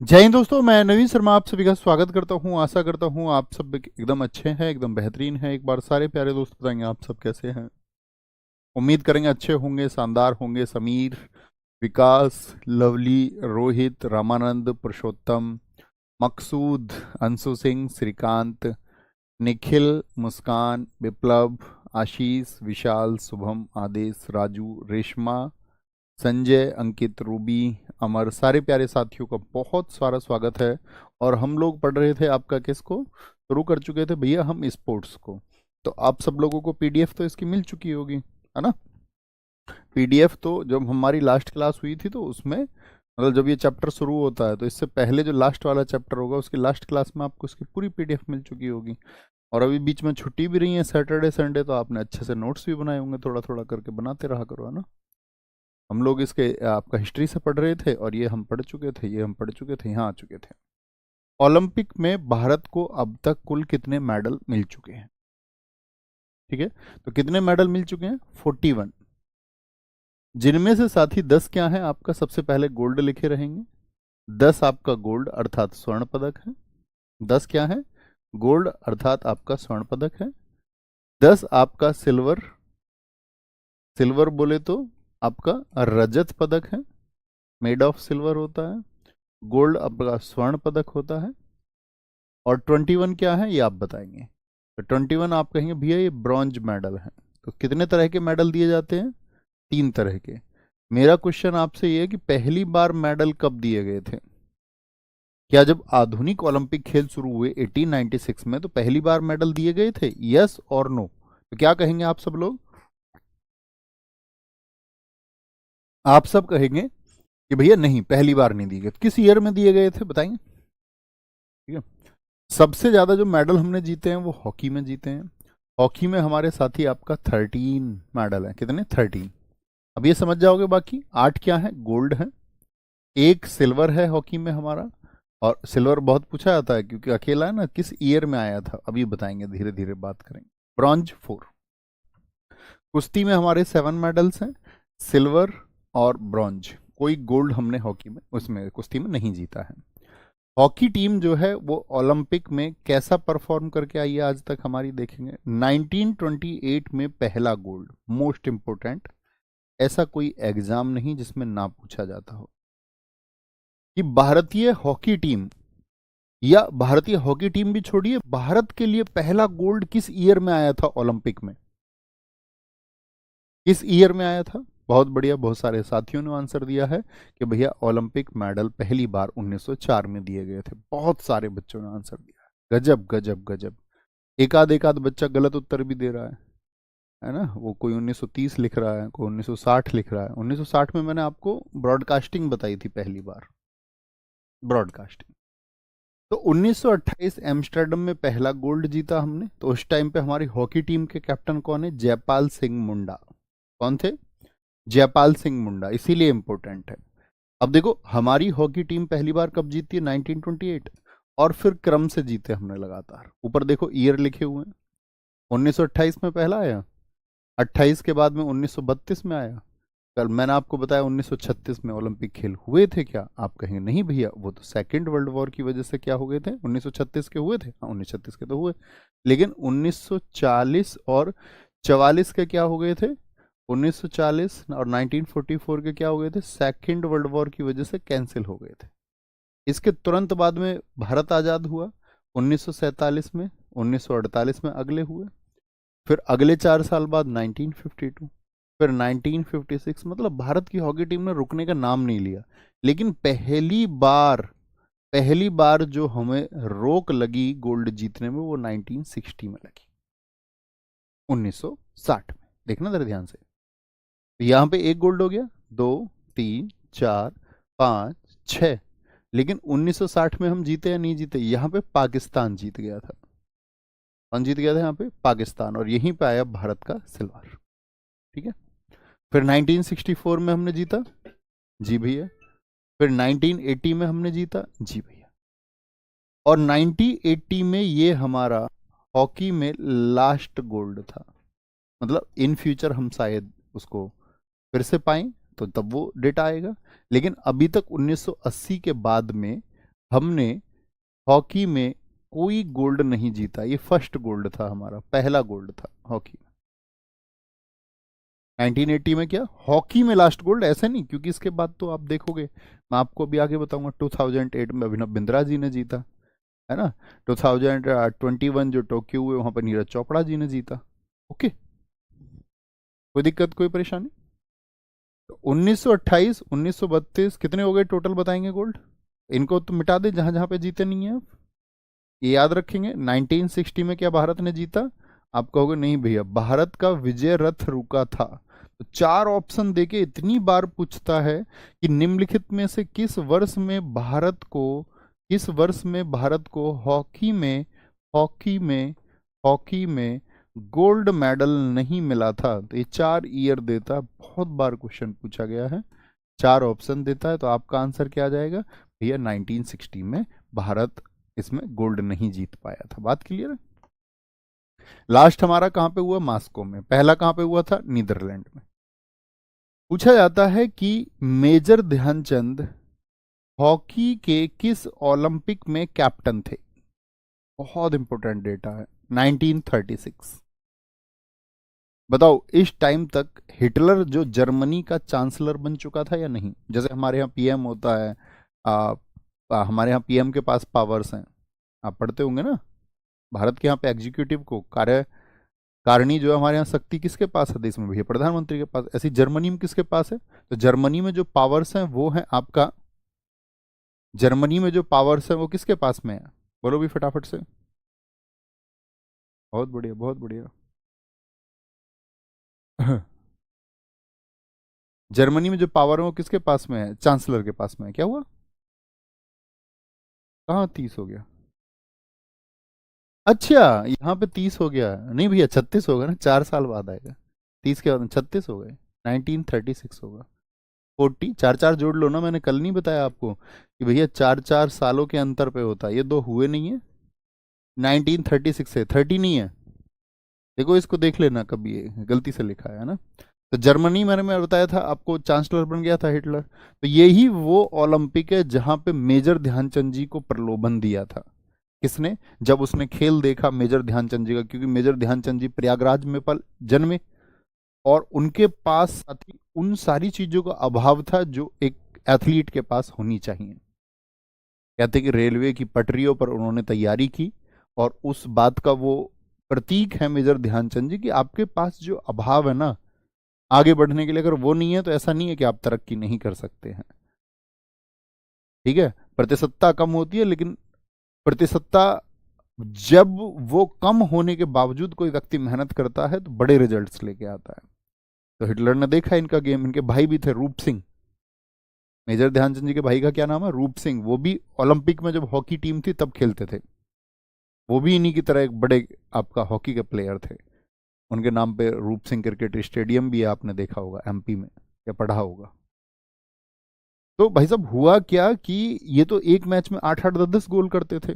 जय हिंद दोस्तों, मैं नवीन शर्मा आप सभी का स्वागत करता हूं। आशा करता हूं आप सब एकदम अच्छे हैं, एकदम बेहतरीन हैं। एक बार सारे प्यारे दोस्त बताएंगे आप सब कैसे हैं। उम्मीद करेंगे अच्छे होंगे, शानदार होंगे। समीर, विकास, लवली, रोहित, रामानंद, पुरुषोत्तम, मकसूद, अंशु सिंह, श्रीकांत, निखिल, मुस्कान, विप्लव, आशीष, विशाल, शुभम, आदेश, राजू, रेशमा, संजय, अंकित, रूबी, अमर, सारे प्यारे साथियों का बहुत सारा स्वागत है। और हम लोग पढ़ रहे थे आपका किसको, शुरू कर चुके थे भैया हम स्पोर्ट्स को। तो आप सब लोगों को पीडीएफ तो इसकी मिल चुकी होगी, है ना। पीडीएफ तो जब हमारी लास्ट क्लास हुई थी तो उसमें मतलब जब ये चैप्टर शुरू होता है तो इससे पहले जो लास्ट वाला चैप्टर होगा उसकी लास्ट क्लास में आपको उसकी पूरी पीडीएफ मिल चुकी होगी। और अभी बीच में छुट्टी भी रही है, सैटरडे संडे, तो आपने अच्छे से नोट्स भी बनाए होंगे, थोड़ा थोड़ा करके बनाते रहा करो, है ना। हम लोग इसके आपका हिस्ट्री से पढ़ रहे थे और ये हम पढ़ चुके थे, ये हम पढ़ चुके थे, यहाँ आ चुके थे। ओलंपिक में भारत को अब तक कुल कितने मेडल मिल चुके हैं? ठीक है, तो कितने मेडल मिल चुके हैं? 41। जिनमें से साथी 10 क्या है आपका, सबसे पहले गोल्ड लिखे रहेंगे। 10 आपका गोल्ड अर्थात स्वर्ण पदक है। 10 क्या है? गोल्ड अर्थात आपका स्वर्ण पदक है। 10 आपका सिल्वर, सिल्वर बोले तो आपका रजत पदक है, मेड ऑफ सिल्वर होता है। गोल्ड आपका स्वर्ण पदक होता है। और 21 क्या है ये आप बताएंगे। तो 21 आप कहेंगे भैया ये ब्रॉन्ज मेडल है। तो कितने तरह के मेडल दिए जाते हैं? 3 तरह के। मेरा क्वेश्चन आपसे ये है कि पहली बार मेडल कब दिए गए थे? क्या जब आधुनिक ओलंपिक खेल शुरू हुए 1896 में तो पहली बार मेडल दिए गए थे? यस और नो? तो क्या कहेंगे आप सब लोग? आप सब कहेंगे कि भैया नहीं, पहली बार नहीं दिए गए। तो किस ईयर में दिए गए थे बताएंगे। ठीक है, सबसे ज्यादा जो मेडल हमने जीते हैं वो हॉकी में जीते हैं। हॉकी में हमारे साथी आपका 13 मेडल है। कितने? 13। अब ये समझ जाओगे, बाकी 8 क्या है? गोल्ड है। एक सिल्वर है हॉकी में हमारा। और सिल्वर बहुत पूछा जाता है क्योंकि अकेला है ना, किस ईयर में आया था अभी बताएंगे, धीरे धीरे बात करेंगे। ब्रॉन्ज 4। कुश्ती में हमारे 7 मेडल्स हैं, सिल्वर और ब्रॉन्ज। कोई गोल्ड हमने हॉकी में उसमें कुश्ती में नहीं जीता है। हॉकी टीम जो है वो ओलंपिक में कैसा परफॉर्म करके आई है आज तक हमारी, देखेंगे। 1928 में पहला गोल्ड, मोस्ट इंपोर्टेंट। ऐसा कोई एग्जाम नहीं जिसमें ना पूछा जाता हो कि भारतीय हॉकी टीम, या भारतीय हॉकी टीम भी छोड़िए, भारत के लिए पहला गोल्ड किस ईयर में आया था ओलंपिक में? किस ईयर में आया था? बहुत बढ़िया, बहुत सारे साथियों ने आंसर दिया है कि भैया ओलंपिक मेडल पहली बार 1904 में दिए गए थे। बहुत सारे बच्चों ने आंसर दिया है। गजब गजब गजब। एक आध बच्चा गलत उत्तर भी दे रहा है ना। वो कोई 1930 लिख रहा है, कोई 1960 लिख रहा है। 1960 में मैंने आपको ब्रॉडकास्टिंग बताई थी पहली बार, ब्रॉडकास्टिंग। तो 1928 एम्स्टर्डम में पहला गोल्ड जीता हमने। तो उस टाइम पे हमारी हॉकी टीम के कैप्टन कौन है? जयपाल सिंह मुंडा। कौन थे? जयपाल सिंह मुंडा, इसीलिए इंपॉर्टेंट है। अब देखो हमारी हॉकी टीम पहली बार कब जीती है? 1928। और फिर क्रम से जीते हमने लगातार। ऊपर देखो ईयर लिखे हुए हैं। 1928 में पहला आया, 28 के बाद में 1932 में आया। कल मैंने आपको बताया 1936 में ओलंपिक खेल हुए थे क्या? आप कहेंगे नहीं भैया, वो तो सेकेंड वर्ल्ड वॉर की वजह से क्या हो गए थे, 1936 के हुए थे। हाँ, 1936 के तो हुए, लेकिन 1940 और 44 के क्या हो गए थे? 1940 और 1944 के क्या हो गए थे? सेकेंड वर्ल्ड वॉर की वजह से कैंसिल हो गए थे। इसके तुरंत बाद में भारत आज़ाद हुआ 1947 में, 1948 में अगले हुए। फिर अगले 4 साल बाद 1952, फिर 1956। मतलब भारत की हॉकी टीम ने रुकने का नाम नहीं लिया। लेकिन पहली बार जो हमें रोक लगी गोल्ड जीतने में वो 1960 में लगी, 1960 में। देखना जरा ध्यान से। तो यहाँ पे एक गोल्ड हो गया, 2, 3, 4, 5, 6। लेकिन 1960 में हम जीते या नहीं जीते? यहाँ पे पाकिस्तान जीत गया था। कौन जीत गया था यहाँ पे? पाकिस्तान। और यहीं पे आया भारत का सिल्वर। ठीक है, फिर 1964 में हमने जीता, जी भैया। फिर 1980 में हमने जीता, जी भैया। और 1980 में ये हमारा हॉकी में लास्ट गोल्ड था। मतलब इन फ्यूचर हम शायद उसको फिर से पाएं तो तब वो डेटा आएगा। लेकिन अभी तक 1980 के बाद में हमने हॉकी में कोई गोल्ड नहीं जीता, ये फर्स्ट गोल्ड था हमारा, पहला गोल्ड था हॉकी में। 1980 में क्या हॉकी में लास्ट गोल्ड, ऐसा नहीं, क्योंकि इसके बाद तो आप देखोगे, मैं आपको अभी आगे बताऊंगा, 2008 में अभिनव बिंद्रा जी ने जीता, है ना। 2021 जो टोक्यो हुए वहां पर नीरज चोपड़ा जी ने जीता। ओके, कोई दिक्कत कोई परेशानी? तो 1928 1932 कितने हो गए टोटल, बताएंगे गोल्ड? इनको तो मिटा दे जहां जहां पे जीते नहीं है आप, ये याद रखेंगे। 1960 में क्या भारत ने जीता? आप कहोगे नहीं भैया, भारत का विजय रथ रुका था। तो चार ऑप्शन देके इतनी बार पूछता है कि निम्नलिखित में से किस वर्ष में भारत को हॉकी में हॉकी में गोल्ड मेडल नहीं मिला था। तो ये 4 ईयर देता, बहुत बार क्वेश्चन पूछा गया है, 4 ऑप्शन देता है। तो आपका आंसर क्या आ जाएगा भैया? 1960 में भारत इसमें गोल्ड नहीं जीत पाया था। बात क्लियर है? लास्ट हमारा कहां पे हुआ? मास्को में। पहला कहां पे हुआ था? नीदरलैंड में। पूछा जाता है कि मेजर ध्यानचंद हॉकी के किस ओलंपिक में कैप्टन थे? बहुत इंपॉर्टेंट डेटा है। 1936। बताओ इस टाइम तक हिटलर जो जर्मनी का चांसलर बन चुका था या नहीं? जैसे हमारे यहाँ पीएम होता है, हमारे यहाँ पीएम के पास पावर्स हैं, आप पढ़ते होंगे ना। भारत के यहाँ पे एग्जीक्यूटिव को कार्यकारिणी जो है हमारे यहाँ शक्ति किसके पास है देश में भैया? प्रधानमंत्री के पास। ऐसी जर्मनी में किसके पास है? तो जर्मनी में जो पावर्स हैं वो है आपका, जर्मनी में जो पावर्स हैं वो किसके पास में है? बोलो भी फटाफट से। बहुत बढ़िया, बहुत बढ़िया। जर्मनी में जो पावर है वो किसके पास में है? चांसलर के पास में है। क्या हुआ? कहाँ 30 हो गया? अच्छा, यहाँ पे 30 हो गया, नहीं भैया 36 होगा ना, 4 साल बाद आएगा। 30 के बाद 36 हो गए, 1936 होगा। 40, चार चार जोड़ लो ना, मैंने कल नहीं बताया आपको कि भैया 4 4 सालों के अंतर पे होता है, ये दो हुए नहीं है। 1936 से 30 नहीं है, देखो इसको देख लेना कभी, ये गलती से लिखा है ना। तो जर्मनी मैंने मैं बताया था आपको, चांसलर बन गया था हिटलर। तो यही वो ओलंपिक है जहां पे मेजर ध्यानचंद जी को प्रलोभन दिया था। किसने? जब उसने खेल देखा मेजर ध्यानचंद जी का, क्योंकि मेजर ध्यानचंद जी प्रयागराज में पल जन्मे, और उनके पास साथ ही उन सारी चीजों का अभाव था जो एक एथलीट के पास होनी चाहिए। कहते कि रेलवे की पटरियों पर उन्होंने तैयारी की, और उस बात का वो प्रतीक है मेजर ध्यानचंद जी, कि आपके पास जो अभाव है ना आगे बढ़ने के लिए, अगर वो नहीं है तो ऐसा नहीं है कि आप तरक्की नहीं कर सकते हैं। ठीक है, प्रतिशतता कम होती है, लेकिन प्रतिशतता जब वो कम होने के बावजूद कोई व्यक्ति मेहनत करता है तो बड़े रिजल्ट्स लेके आता है। तो हिटलर ने देखा इनका गेम, इनके भाई भी थे रूप सिंह, मेजर ध्यानचंद जी के भाई का क्या नाम है? रूप सिंह। वो भी ओलंपिक में जब हॉकी टीम थी तब खेलते थे, वो भी इन्हीं की तरह एक बड़े आपका हॉकी के प्लेयर थे। उनके नाम पे रूप सिंह क्रिकेट स्टेडियम भी है, आपने देखा होगा एमपी में या पढ़ा होगा। तो भाई साहब हुआ क्या कि ये तो एक मैच में 8 8 10 10 गोल करते थे।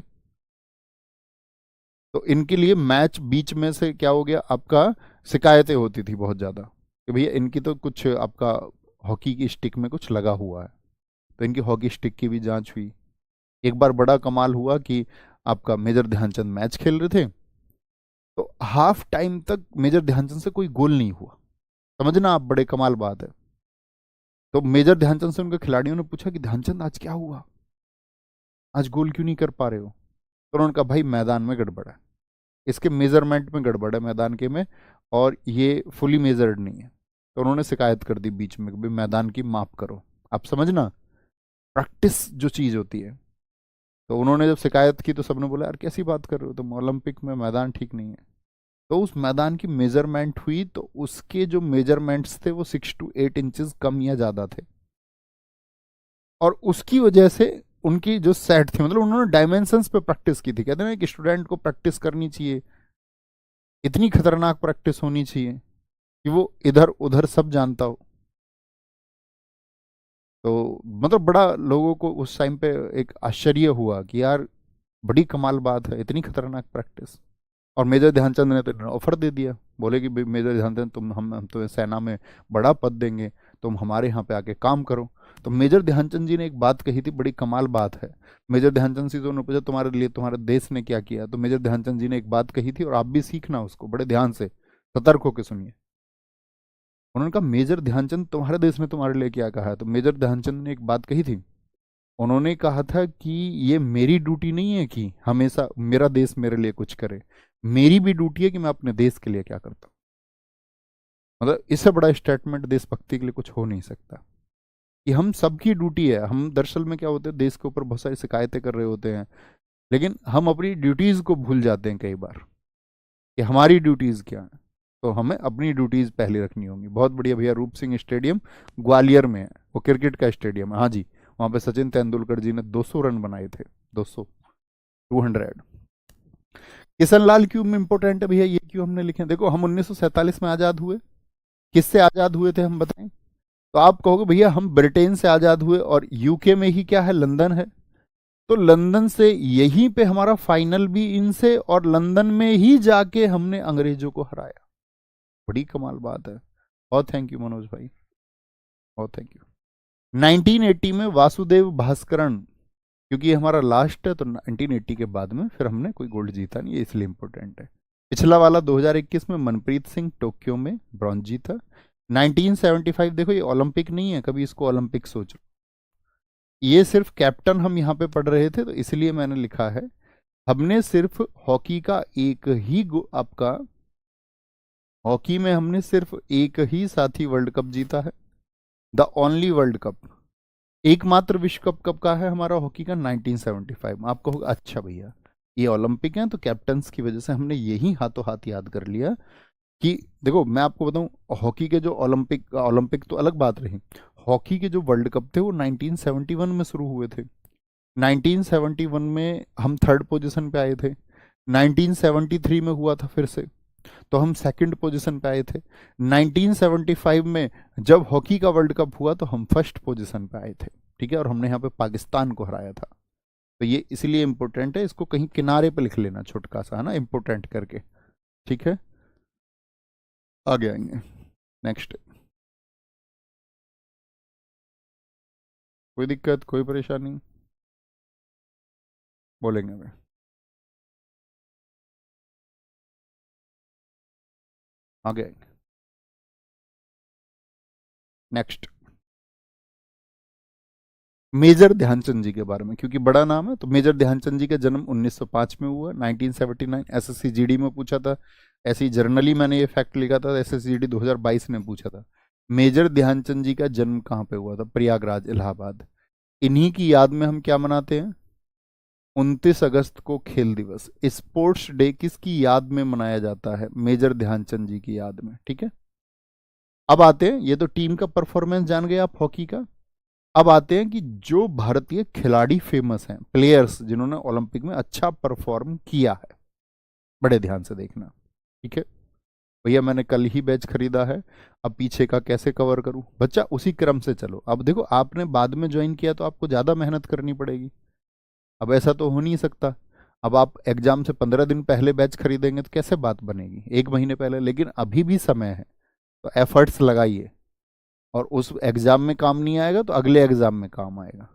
तो इनके लिए मैच बीच में से क्या हो गया आपका, शिकायतें होती थी बहुत ज़्यादा कि भैया इनकी तो कुछ आपका हॉकी की स्टिक में कुछ लगा हुआ है। तो इनकी हॉकी स्टिक की भी जांच हुई। एक बार बड़ा कमाल हुआ कि आपका मेजर ध्यानचंद मैच खेल रहे थे, तो हाफ टाइम तक मेजर ध्यानचंद से कोई गोल नहीं हुआ। समझना आप, बड़े कमाल बात है। तो मेजर ध्यानचंद से उनके खिलाड़ियों ने पूछा कि ध्यानचंद आज क्या हुआ, आज गोल क्यों नहीं कर पा रहे हो? तो उन्होंने कहा भाई मैदान में गड़बड़ है, इसके मेजरमेंट में गड़बड़ है मैदान के में, और ये फुली मेजर्ड नहीं है। तो उन्होंने शिकायत कर दी बीच में कि भाई मैदान की माप करो। आप समझना, प्रैक्टिस जो चीज़ होती है। तो उन्होंने जब शिकायत की तो सबने बोला यार कैसी बात कर रहे हो तुम, ओलंपिक में मैदान ठीक नहीं है। तो उस मैदान की मेजरमेंट हुई, तो उसके जो मेजरमेंट्स थे वो 6 to 8 इंचेस कम या ज़्यादा थे, और उसकी वजह से उनकी जो सेट थी, मतलब उन्होंने डायमेंशंस पे प्रैक्टिस की थी। कहते हैं ना कि स्टूडेंट को प्रैक्टिस करनी चाहिए, इतनी खतरनाक प्रैक्टिस होनी चाहिए कि वो इधर उधर सब जानता हो। तो मतलब बड़ा लोगों को उस टाइम पे एक आश्चर्य हुआ कि यार बड़ी कमाल बात है, इतनी खतरनाक प्रैक्टिस। और मेजर ध्यानचंद ने तो ऑफर दे दिया, बोले कि मेजर ध्यानचंद तुम हम तुम्हें सेना में बड़ा पद देंगे, तुम हमारे यहाँ पे आके काम करो। तो मेजर ध्यानचंद जी ने एक बात कही थी, बड़ी कमाल बात है। मेजर ध्यानचंद जी, तो उन्होंने पूछा तुम्हारे लिए तुम्हारे देश ने क्या किया, तो मेजर ध्यानचंद जी ने एक बात कही थी, और आप भी सीखना उसको बड़े ध्यान से, सतर्क होकर सुनिए। उन्होंने कहा मेजर ध्यानचंद तुम्हारे देश ने तुम्हारे लिए क्या कहा है, तो मेजर ध्यानचंद ने एक बात कही थी। उन्होंने कहा था कि ये मेरी ड्यूटी नहीं है कि हमेशा मेरा देश मेरे लिए कुछ करे, मेरी भी ड्यूटी है कि मैं अपने देश के लिए क्या करता हूँ। मतलब इससे बड़ा स्टेटमेंट देशभक्ति के लिए कुछ हो नहीं सकता, कि हम सबकी ड्यूटी है। हम दरअसल में क्या होते हैं, देश के ऊपर बहुत सारी शिकायतें कर रहे होते हैं, लेकिन हम अपनी ड्यूटीज को भूल जाते हैं कई बार, कि हमारी ड्यूटीज क्या है। तो हमें अपनी ड्यूटीज पहले रखनी होंगी। बहुत बढ़िया भैया, रूप सिंह स्टेडियम ग्वालियर में है, वो क्रिकेट का स्टेडियम है, हाँ जी। वहां पे सचिन तेंदुलकर जी ने 200 रन बनाए थे, 200, 200। किशन लाल क्यों में इंपॉर्टेंट है भैया, ये क्यों हमने लिखे? देखो हम 1947 में आजाद हुए, किससे आजाद हुए थे हम बताएं? तो आप कहोगे भैया हम ब्रिटेन से आजाद हुए, और यूके में ही क्या है, लंदन है। तो लंदन से यहीं पे हमारा फाइनल भी इनसे, और लंदन में ही जाके हमने अंग्रेजों को हराया। बड़ी कमाल बात है। और थैंक यू मनोज भाई, और थैंक यू। 1980 में वासुदेव भास्करन, क्योंकि ये हमारा लास्ट है, तो 1980 के बाद में फिर हमने कोई गोल्ड जीता नहीं, ये इसलिए इंपॉर्टेंट है। पिछला वाला 2021 में मनप्रीत सिंह टोक्यो में ब्रॉन्ज जीता। 1975 देखो, ये ओलंपिक नहीं है, कभी इसको ओलंपिक सोचो, ये सिर्फ कैप्टन हम यहाँ पे पढ़ रहे थे, तो इसलिए मैंने लिखा है। हमने सिर्फ हॉकी का एक ही आपका हॉकी में हमने सिर्फ एक ही साथी वर्ल्ड कप जीता है, द ओनली वर्ल्ड कप। एकमात्र विश्व कप कब का है हमारा हॉकी का, 1975 में। आप कहोगे अच्छा भैया ये ओलंपिक है, तो कैप्टन्स की वजह से हमने यही हाथों हाथ याद कर लिया। कि देखो मैं आपको बताऊं, हॉकी के जो ओलंपिक तो अलग बात रही, हॉकी के जो वर्ल्ड कप थे वो 1971 में शुरू हुए थे। 1971 में हम थर्ड पोजीशन पे आए थे, 1973 में हुआ था फिर से, तो हम सेकंड पोजीशन पे आए थे। 1975 में जब हॉकी का वर्ल्ड कप हुआ तो हम फर्स्ट पोजीशन पे आए थे, ठीक है, और हमने यहाँ पे पाकिस्तान को हराया था। तो ये इसलिए इंपॉर्टेंट है, इसको कहीं किनारे पे लिख लेना छोटका सा, है ना, इंपॉर्टेंट करके, ठीक है। आगे आएंगे, नेक्स्ट। कोई दिक्कत, कोई परेशानी, बोलेंगे मैं। आगे आएंगे, नेक्स्ट। मेजर ध्यानचंद जी के बारे में, क्योंकि बड़ा नाम है, तो मेजर ध्यानचंद जी का जन्म 1905 में हुआ, 1979। एसएससी जीडी में पूछा था, ऐसे ही जर्नली मैंने ये फैक्ट लिखा था, एसएससी जीडी 2022 में पूछा था, मेजर ध्यानचंद जी का जन्म कहाँ पे हुआ था, प्रयागराज, इलाहाबाद। इन्हीं की याद में हम क्या मनाते हैं, 29 अगस्त को खेल दिवस, स्पोर्ट्स डे किसकी याद में मनाया जाता है, मेजर ध्यानचंद जी की याद में, ठीक है। अब आते हैं, ये तो टीम का परफॉर्मेंस जान गए आप हॉकी का। अब आते हैं कि जो भारतीय खिलाड़ी फेमस हैं, प्लेयर्स जिन्होंने ओलंपिक में अच्छा परफॉर्म किया है, बड़े ध्यान से देखना, ठीक है। भैया मैंने कल ही बैच खरीदा है, अब पीछे का कैसे कवर करूं, बच्चा उसी क्रम से चलो। अब देखो आपने बाद में ज्वाइन किया तो आपको ज़्यादा मेहनत करनी पड़ेगी, अब ऐसा तो हो नहीं सकता। अब आप एग्जाम से 15 दिन पहले बैच खरीदेंगे तो कैसे बात बनेगी, एक महीने पहले। लेकिन अभी भी समय है, तो एफर्ट्स लगाइए, और उस एग्जाम में काम नहीं आएगा तो अगले एग्जाम में काम आएगा।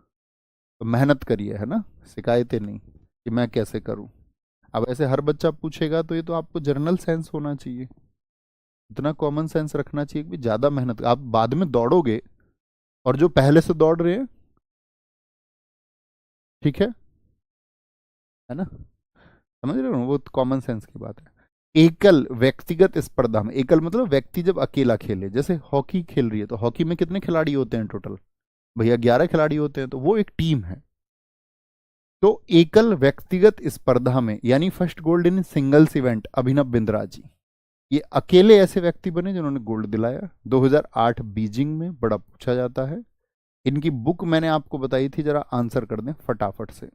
तो मेहनत करिए, है ना, शिकायतें नहीं कि मैं कैसे करूं। अब ऐसे हर बच्चा पूछेगा तो ये तो आपको जर्नल सेंस होना चाहिए, इतना कॉमन सेंस रखना चाहिए कि ज़्यादा मेहनत, आप बाद में दौड़ोगे और जो पहले से दौड़ रहे हैं, ठीक है ना, समझ रहे हो, वो कॉमन सेंस की बात है। एकल व्यक्तिगत स्पर्धा में, एकल मतलब व्यक्ति जब अकेला खेले, जैसे हॉकी खेल रही है तो हॉकी में कितने खिलाड़ी होते हैं टोटल, भैया 11 खिलाड़ी होते हैं, तो वो एक टीम है। तो एकल व्यक्तिगत स्पर्धा में, यानी first gold in singles event, Abhinav Bindra ji, ये अकेले ऐसे व्यक्ति बने जिन्होंने गोल्ड दिलाया। 2008 बीजिंग में, बड़ा पूछा जाता है। इनकी बुक मैंने आपको बताई थी, जरा आंसर कर दें फटाफट से।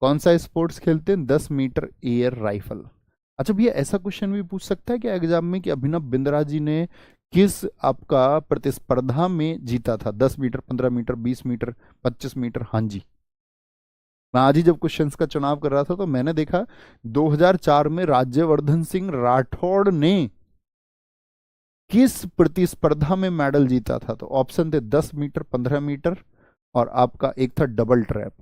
कौन सा स्पोर्ट्स खेलते हैं, 10 मीटर एयर राइफल। अच्छा भैया ऐसा क्वेश्चन भी पूछ सकता है क्या एग्जाम में, कि अभिनव बिंद्रा जी ने किस आपका प्रतिस्पर्धा में जीता था, 10 मीटर, 15 मीटर, 20 मीटर, 25 मीटर? हाँ जी, मैं आज ही जब क्वेश्चंस का चुनाव कर रहा था तो मैंने देखा 2004 में राज्यवर्धन सिंह राठौड़ ने किस प्रतिस्पर्धा में मेडल जीता था। तो ऑप्शन थे 10 मीटर, 15 मीटर, और आपका एक था डबल ट्रैप।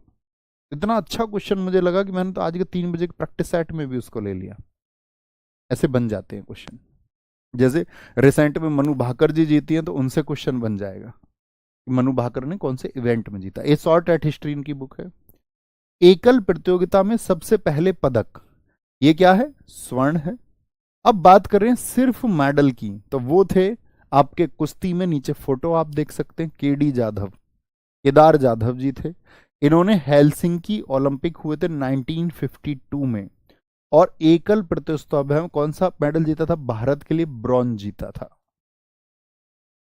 इतना अच्छा क्वेश्चन मुझे लगा कि मैंने तो आज के 3 बजे के प्रैक्टिस सेट में भी उसको ले लिया। ऐसे बन जाते हैं क्वेश्चन। जैसे रिसेंट में मनु भाकर जी जीती हैं तो उनसे क्वेश्चन बन जाएगा कि मनु भाकर ने कौन से इवेंट में जीता। ये शॉर्ट एट हिस्ट्री इनकी बुक है। एकल प्रतियोगिता में सबसे पहले पदक, ये क्या है, स्वर्ण है। अब बात करें सिर्फ मेडल की, तो वो थे आपके कुश्ती में, नीचे फोटो आप देख सकते हैं, केडी जाधव, केदार जाधव जी थे। इन्होंने हेलसिंकी ओलंपिक हुए थे 1952 में, और एकल प्रतियोगिता में कौन सा मेडल जीता था, भारत के लिए ब्रॉन्ज जीता था।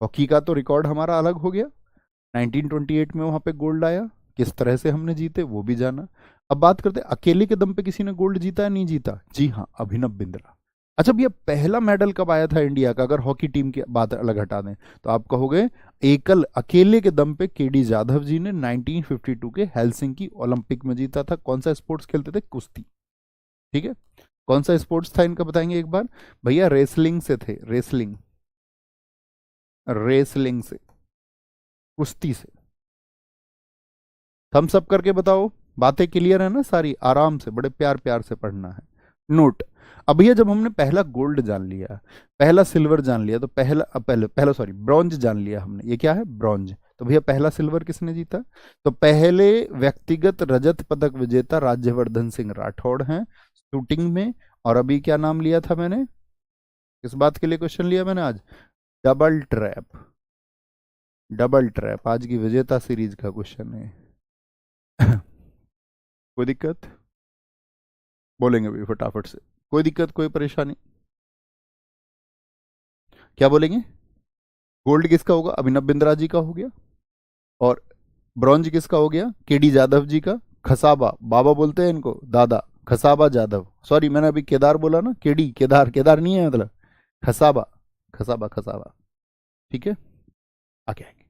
हॉकी का तो रिकॉर्ड हमारा अलग हो गया, 1928 में वहां पे गोल्ड आया, किस तरह से हमने जीते वो भी जाना। अब बात करते हैं अकेले के दम पे किसी ने गोल्ड जीता है नहीं जीता, जी हाँ, अभिनव बिंद्रा। अच्छा भैया पहला मेडल कब आया था इंडिया का, अगर हॉकी टीम की बात अलग हटा दें तो आप कहोगे एकल अकेले के दम पे केडी जाधव जी ने 1952 के हेलसिंकी ओलंपिक में जीता था। कौन सा स्पोर्ट्स खेलते थे, कुश्ती, ठीक है। कौन सा स्पोर्ट्स था इनका बताएंगे एक बार भैया, रेसलिंग से थे, रेसलिंग, रेसलिंग से, कुश्ती से। थम्स अप करके बताओ, बातें क्लियर है ना सारी, आराम से बड़े प्यार प्यार से पढ़ना है। नोट, अब भैया जब हमने पहला गोल्ड जान लिया, पहला सिल्वर जान लिया, तो पहला सॉरी ब्रॉन्ज जान लिया हमने, ये क्या है, ब्रॉन्ज। तो भैया पहला सिल्वर किसने जीता, तो पहले व्यक्तिगत रजत पदक विजेता राज्यवर्धन सिंह राठौड़ हैं शूटिंग में। और अभी क्या नाम लिया था मैंने, किस बात के लिए क्वेश्चन लिया मैंने आज, डबल ट्रैप, डबल ट्रैप आज की विजेता सीरीज का क्वेश्चन है। कोई दिक्कत, बोलेंगे भी फटाफट से, कोई दिक्कत कोई परेशानी, क्या बोलेंगे। गोल्ड किसका होगा, अभिनव बिंद्रा जी का हो गया। और ब्रॉन्ज किसका हो गया, केडी जाधव जी का। खसाबा, बाबा बोलते हैं इनको, दादा खसाबा जाधव, सॉरी मैंने अभी केदार बोला ना, केडी, केदार, केदार नहीं है मतलब, खसाबा, खसाबा, खसाबा, ठीक है। आगे आएंगे।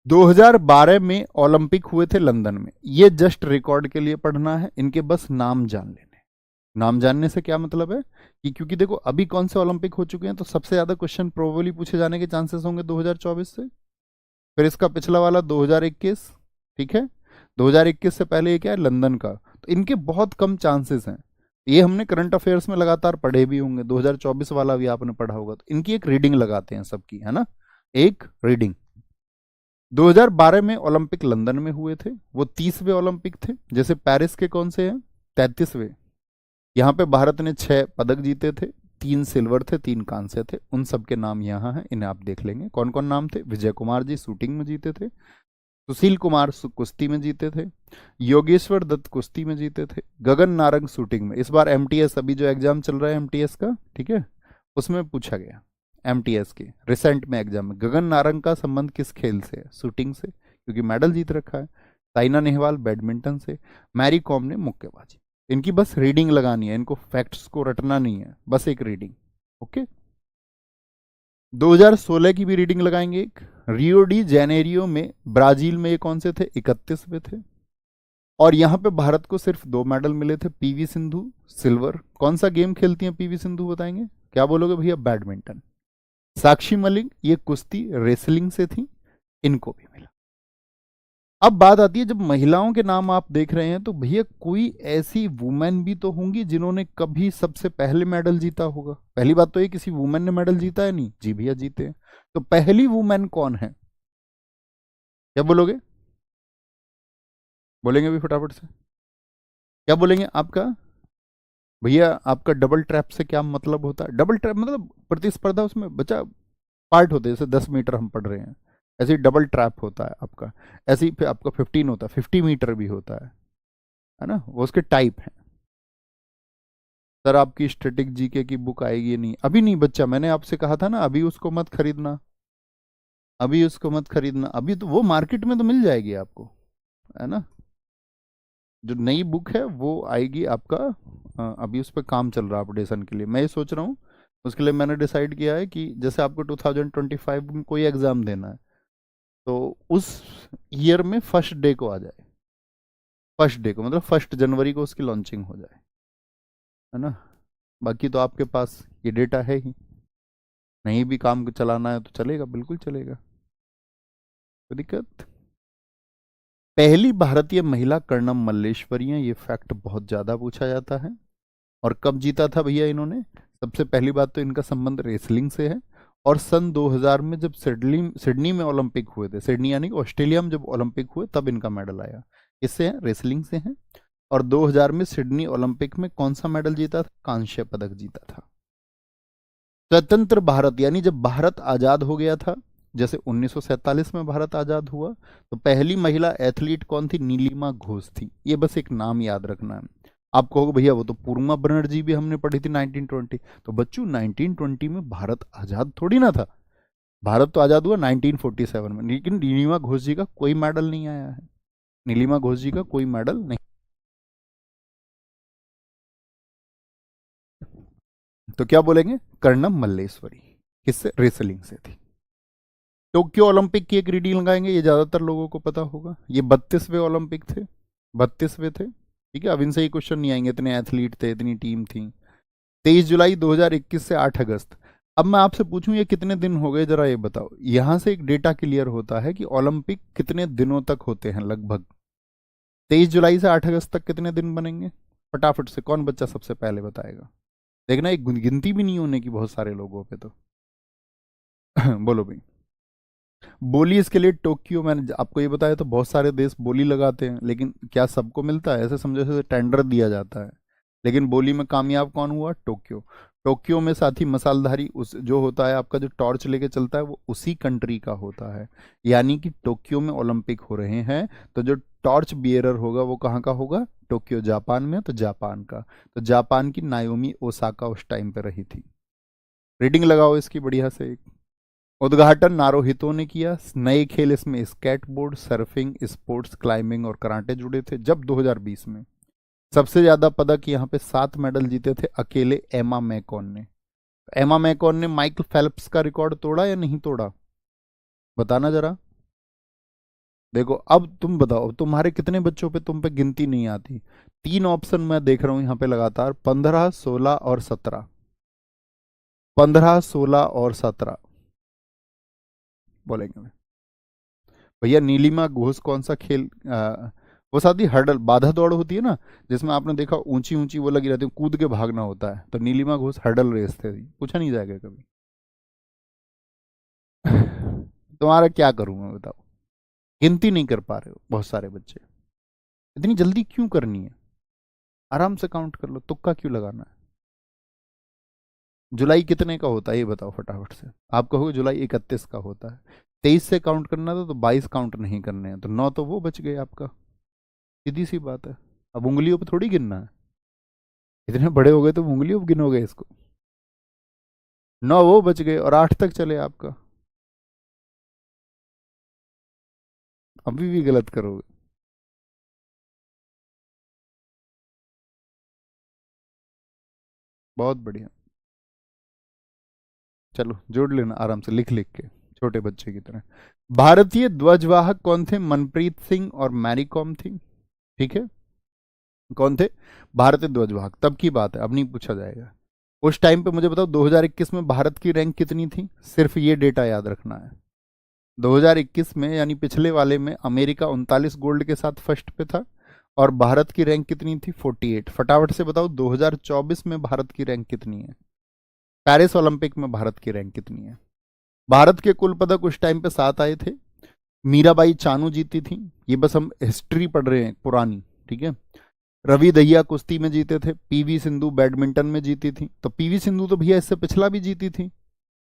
2012 में ओलंपिक हुए थे लंदन में, ये जस्ट रिकॉर्ड के लिए पढ़ना है, इनके बस नाम जान लेने। नाम जानने से क्या मतलब है कि क्योंकि देखो अभी कौन से ओलंपिक हो चुके हैं, तो सबसे ज्यादा क्वेश्चन प्रोबेबली पूछे जाने के चांसेस होंगे 2024 से। फिर इसका पिछला वाला 2021, ठीक है। 2021 से पहले ये क्या है, लंदन का। तो इनके बहुत कम चांसेस हैं। ये हमने करंट अफेयर्स में लगातार पढ़े भी होंगे, 2024 वाला भी आपने पढ़ा होगा। तो इनकी एक रीडिंग लगाते हैं सबकी, है ना, एक रीडिंग। 2012 में ओलंपिक लंदन में हुए थे, वो 30वें ओलंपिक थे। जैसे पेरिस के कौन से हैं, 33वें। यहाँ पे भारत ने 6 पदक जीते थे, 3 सिल्वर थे, 3 कांस्य थे। उन सब के नाम यहाँ हैं, इन्हें आप देख लेंगे कौन कौन नाम थे। विजय कुमार जी शूटिंग में जीते थे, सुशील कुमार कुश्ती में जीते थे, योगेश्वर दत्त कुश्ती में जीते थे, गगन नारंग शूटिंग में। इस बार एमटीएस अभी जो एग्जाम चल रहा है एमटीएस का, ठीक है, उसमें पूछा गया, एमटीएस के रिसेंट में एग्जाम में, गगन नारंग का संबंध किस खेल से है, शूटिंग से, क्योंकि मेडल जीत रखा है। साइना नेहवाल बैडमिंटन से, मैरी कॉम ने मुक्केबाजी। इनकी बस रीडिंग लगानी है, इनको फैक्ट्स को रटना नहीं है, बस एक रीडिंग, ओके। 2016 की भी रीडिंग लगाएंगे एक, रियो डी जेनेरियो में ब्राजील में, ये कौन से थे, 31वें थे। और यहां पे भारत को सिर्फ 2 मेडल मिले थे, पीवी सिंधु सिल्वर। कौन सा गेम खेलती हैं पीवी सिंधु बताएंगे, क्या बोलोगे भैया, बैडमिंटन। साक्षी मलिक ये कुश्ती रेसलिंग से थी, इनको भी मिला। अब बात आती है, जब महिलाओं के नाम आप देख रहे हैं तो भैया कोई ऐसी वुमेन भी तो होंगी जिन्होंने कभी सबसे पहले मेडल जीता होगा। पहली बात तो ये, किसी वुमेन ने मेडल जीता है नहीं, जी भैया जीते हैं। तो पहली वुमेन कौन है, क्या बोलोगे, बोलेंगे भी फटाफट से, क्या बोलेंगे आपका भैया। आपका डबल ट्रैप से क्या मतलब होता है, डबल ट्रैप मतलब प्रतिस्पर्धा, उसमें बच्चा पार्ट होते हैं, जैसे 10 मीटर हम पढ़ रहे हैं, ऐसे ही डबल ट्रैप होता है आपका। ऐसे ही फिर आपका 15 होता है, 50 मीटर भी होता है ना, वो उसके टाइप है। सर आपकी स्टैटिक जीके की बुक आएगी नहीं, अभी नहीं बच्चा, मैंने आपसे कहा था ना अभी उसको मत खरीदना, अभी उसको मत खरीदना, अभी तो वो मार्केट में तो मिल जाएगी आपको, है ना। जो नई बुक है वो आएगी आपका, अभी उस पर काम चल रहा है अपडेशन के लिए। मैं ये सोच रहा हूँ, उसके लिए मैंने डिसाइड किया है कि जैसे आपको 2025 में कोई एग्ज़ाम देना है, तो उस ईयर में फर्स्ट डे को आ जाए, फर्स्ट डे को मतलब 1 जनवरी को उसकी लॉन्चिंग हो जाए, है ना। बाकी तो आपके पास ये डेटा है ही, नहीं भी काम चलाना है तो चलेगा, बिल्कुल चलेगा, कोई दिक्कत। पहली भारतीय महिला कर्णम मल्लेश्वरी हैं, ये फैक्ट बहुत ज्यादा पूछा जाता है। और कब जीता था भैया इन्होंने? सबसे पहली बात तो इनका संबंध रेसलिंग से है, और सन 2000 में जब सिडनी सिडनी में ओलंपिक हुए थे, सिडनी यानी कि ऑस्ट्रेलिया में जब ओलंपिक हुए तब इनका मेडल आया। इससे है, रेसलिंग से है। और 2000 में सिडनी ओलंपिक में कौन सा मेडल जीता था? कांस्य पदक जीता था। स्वतंत्र भारत यानी जब भारत आजाद हो गया था, जैसे 1947 में भारत आजाद हुआ, तो पहली महिला एथलीट कौन थी? नीलिमा घोष थी। ये बस एक नाम याद रखना है। आप कहोगे भैया वो तो पूर्णिमा बनर्जी भी हमने पढ़ी थी 1920। तो बच्चों 1920 में भारत आजाद थोड़ी ना था, भारत तो आजाद हुआ 1947 में। लेकिन नीलिमा घोष जी का कोई मेडल नहीं आया है, नीलिमा घोष जी का कोई मेडल नहीं। तो क्या बोलेंगे? कर्णम मल्लेश्वरी। किससे? रेसलिंग से थी। टोक्यो ओलंपिक की एक रीडिंग लगाएंगे, ये ज्यादातर लोगों को पता होगा। ये 32वें ओलंपिक थे, 32वें थे। ठीक है, अब इनसे ही क्वेश्चन नहीं आएंगे, इतने एथलीट थे, इतनी टीम थी। 23 जुलाई 2021 से 8 अगस्त। अब मैं आपसे पूछूं ये कितने दिन हो गए, जरा ये बताओ। यहां से एक डेटा क्लियर होता है कि ओलंपिक कितने दिनों तक होते हैं लगभग। 23 जुलाई से 8 अगस्त तक कितने दिन बनेंगे? फटाफट से कौन बच्चा सबसे पहले बताएगा? देखना एक गिनती भी नहीं होने की बहुत सारे लोगों पे तो। बोलो भाई। बोली इसके लिए टोक्यो, मैंने आपको ये बताया, तो बहुत सारे देश बोली लगाते हैं, लेकिन क्या सबको मिलता है? ऐसे समझो जैसे टेंडर दिया जाता है। लेकिन बोली में कामयाब कौन हुआ? टोक्यो। टोक्यो में साथी मसालधारी उस जो होता है आपका, जो टॉर्च लेके चलता है, वो उसी कंट्री का होता है। यानी कि टोक्यो में ओलंपिक हो रहे हैं, तो जो टॉर्च बियरर होगा वो कहाँ का होगा? टोक्यो। जापान में, तो जापान का। तो जापान की नायोमी ओसाका उस टाइम पे रही थी। रीडिंग लगाओ इसकी बढ़िया से एक। उद्घाटन नारोहितो ने किया। नए खेल इसमें स्केटबोर्ड, सर्फिंग, स्पोर्ट्स क्लाइंबिंग और कराटे जुड़े थे। जब 2020 में सबसे ज्यादा पदक यहाँ पे 7 मेडल जीते थे अकेले एमा मैकॉन ने। एमा मैकॉन ने माइकल फेल्प्स का रिकॉर्ड तोड़ा या नहीं तोड़ा? बताना जरा। देखो अब तुम बताओ, तुम्हारे कितने बच्चों पे तुम पे गिनती नहीं आती? 3 ऑप्शन मैं देख रहा हूं यहाँ पे लगातार, 15, 16 और 17। 15, 16 और 17 बोलेंगे भैया। नीलिमा घोष कौन सा खेल वो साथी हर्डल, बाधा दौड़ होती है ना, जिसमें आपने देखा ऊंची ऊंची वो लगी रहती है, कूद के भागना होता है, तो नीलिमा घोष हर्डल रेस थे। पूछा नहीं जाएगा कभी। तुम्हारा क्या करूं मैं बताओ? गिनती नहीं कर पा रहे हो बहुत सारे बच्चे। इतनी जल्दी क्यों करनी है? आराम से काउंट कर लो, तुक्का क्यों लगाना है? जुलाई कितने का होता है ये बताओ फटाफट से। आप कहोगे जुलाई 31 का होता है। 23 से काउंट करना था तो 22 काउंट नहीं करने हैं, तो 9 तो वो बच गए आपका। सीधी सी बात है। अब उंगलियों पे थोड़ी गिनना है, इतने बड़े हो गए तो उंगलियों पे गिनोगे इसको। 9 वो बच गए और 8 तक चले आपका। अभी भी गलत करोगे। बहुत बढ़िया। चलो जोड़ लेना आराम से, लिख लिख के, छोटे बच्चे की तरह। भारतीय ध्वजवाहक कौन थे? मनप्रीत सिंह और मैरी कॉम थी। ठीक है, कौन थे भारतीय ध्वजवाहक? तब की बात है, अब नहीं पूछा जाएगा। उस टाइम पे मुझे बताओ 2021 में भारत की रैंक कितनी थी? सिर्फ ये डेटा याद रखना है। 2021 में यानी पिछले वाले में अमेरिका 39 गोल्ड के साथ फर्स्ट पे था, और भारत की रैंक कितनी थी? 48। फटाफट से बताओ 2024 में भारत की रैंक कितनी है? पेरिस ओलंपिक में भारत की रैंक कितनी है? भारत के कुल पदक उस टाइम पे 7 आए थे। मीराबाई चानू जीती थी, ये बस हम हिस्ट्री पढ़ रहे हैं पुरानी। ठीक है, रवि दहिया कुश्ती में जीते थे, पीवी सिंधु बैडमिंटन में जीती थी। तो पीवी सिंधु तो भैया इससे पिछला भी जीती थी।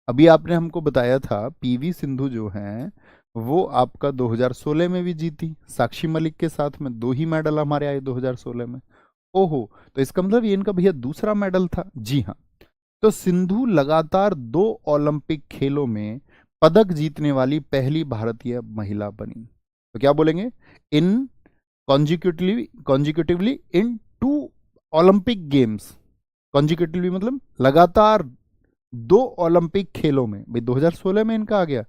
अभी आपने हमको बताया था पीवी सिंधु जो है वो आपका 2016 में भी जीती, साक्षी मलिक के साथ में। 2 ही मेडल हमारे आए 2016 में। ओहो, तो इसका मतलब ये इनका भैया दूसरा मेडल था। जी हाँ, तो सिंधु लगातार 2 ओलंपिक खेलों में पदक जीतने वाली पहली भारतीय महिला बनी। तो क्या बोलेंगे? इन कॉन्जिक्यूटिवली इन 2 ओलंपिक गेम्स। कॉन्जिक्यूटिवली मतलब लगातार 2 ओलंपिक खेलों में। भाई 2016 में इनका आ गया,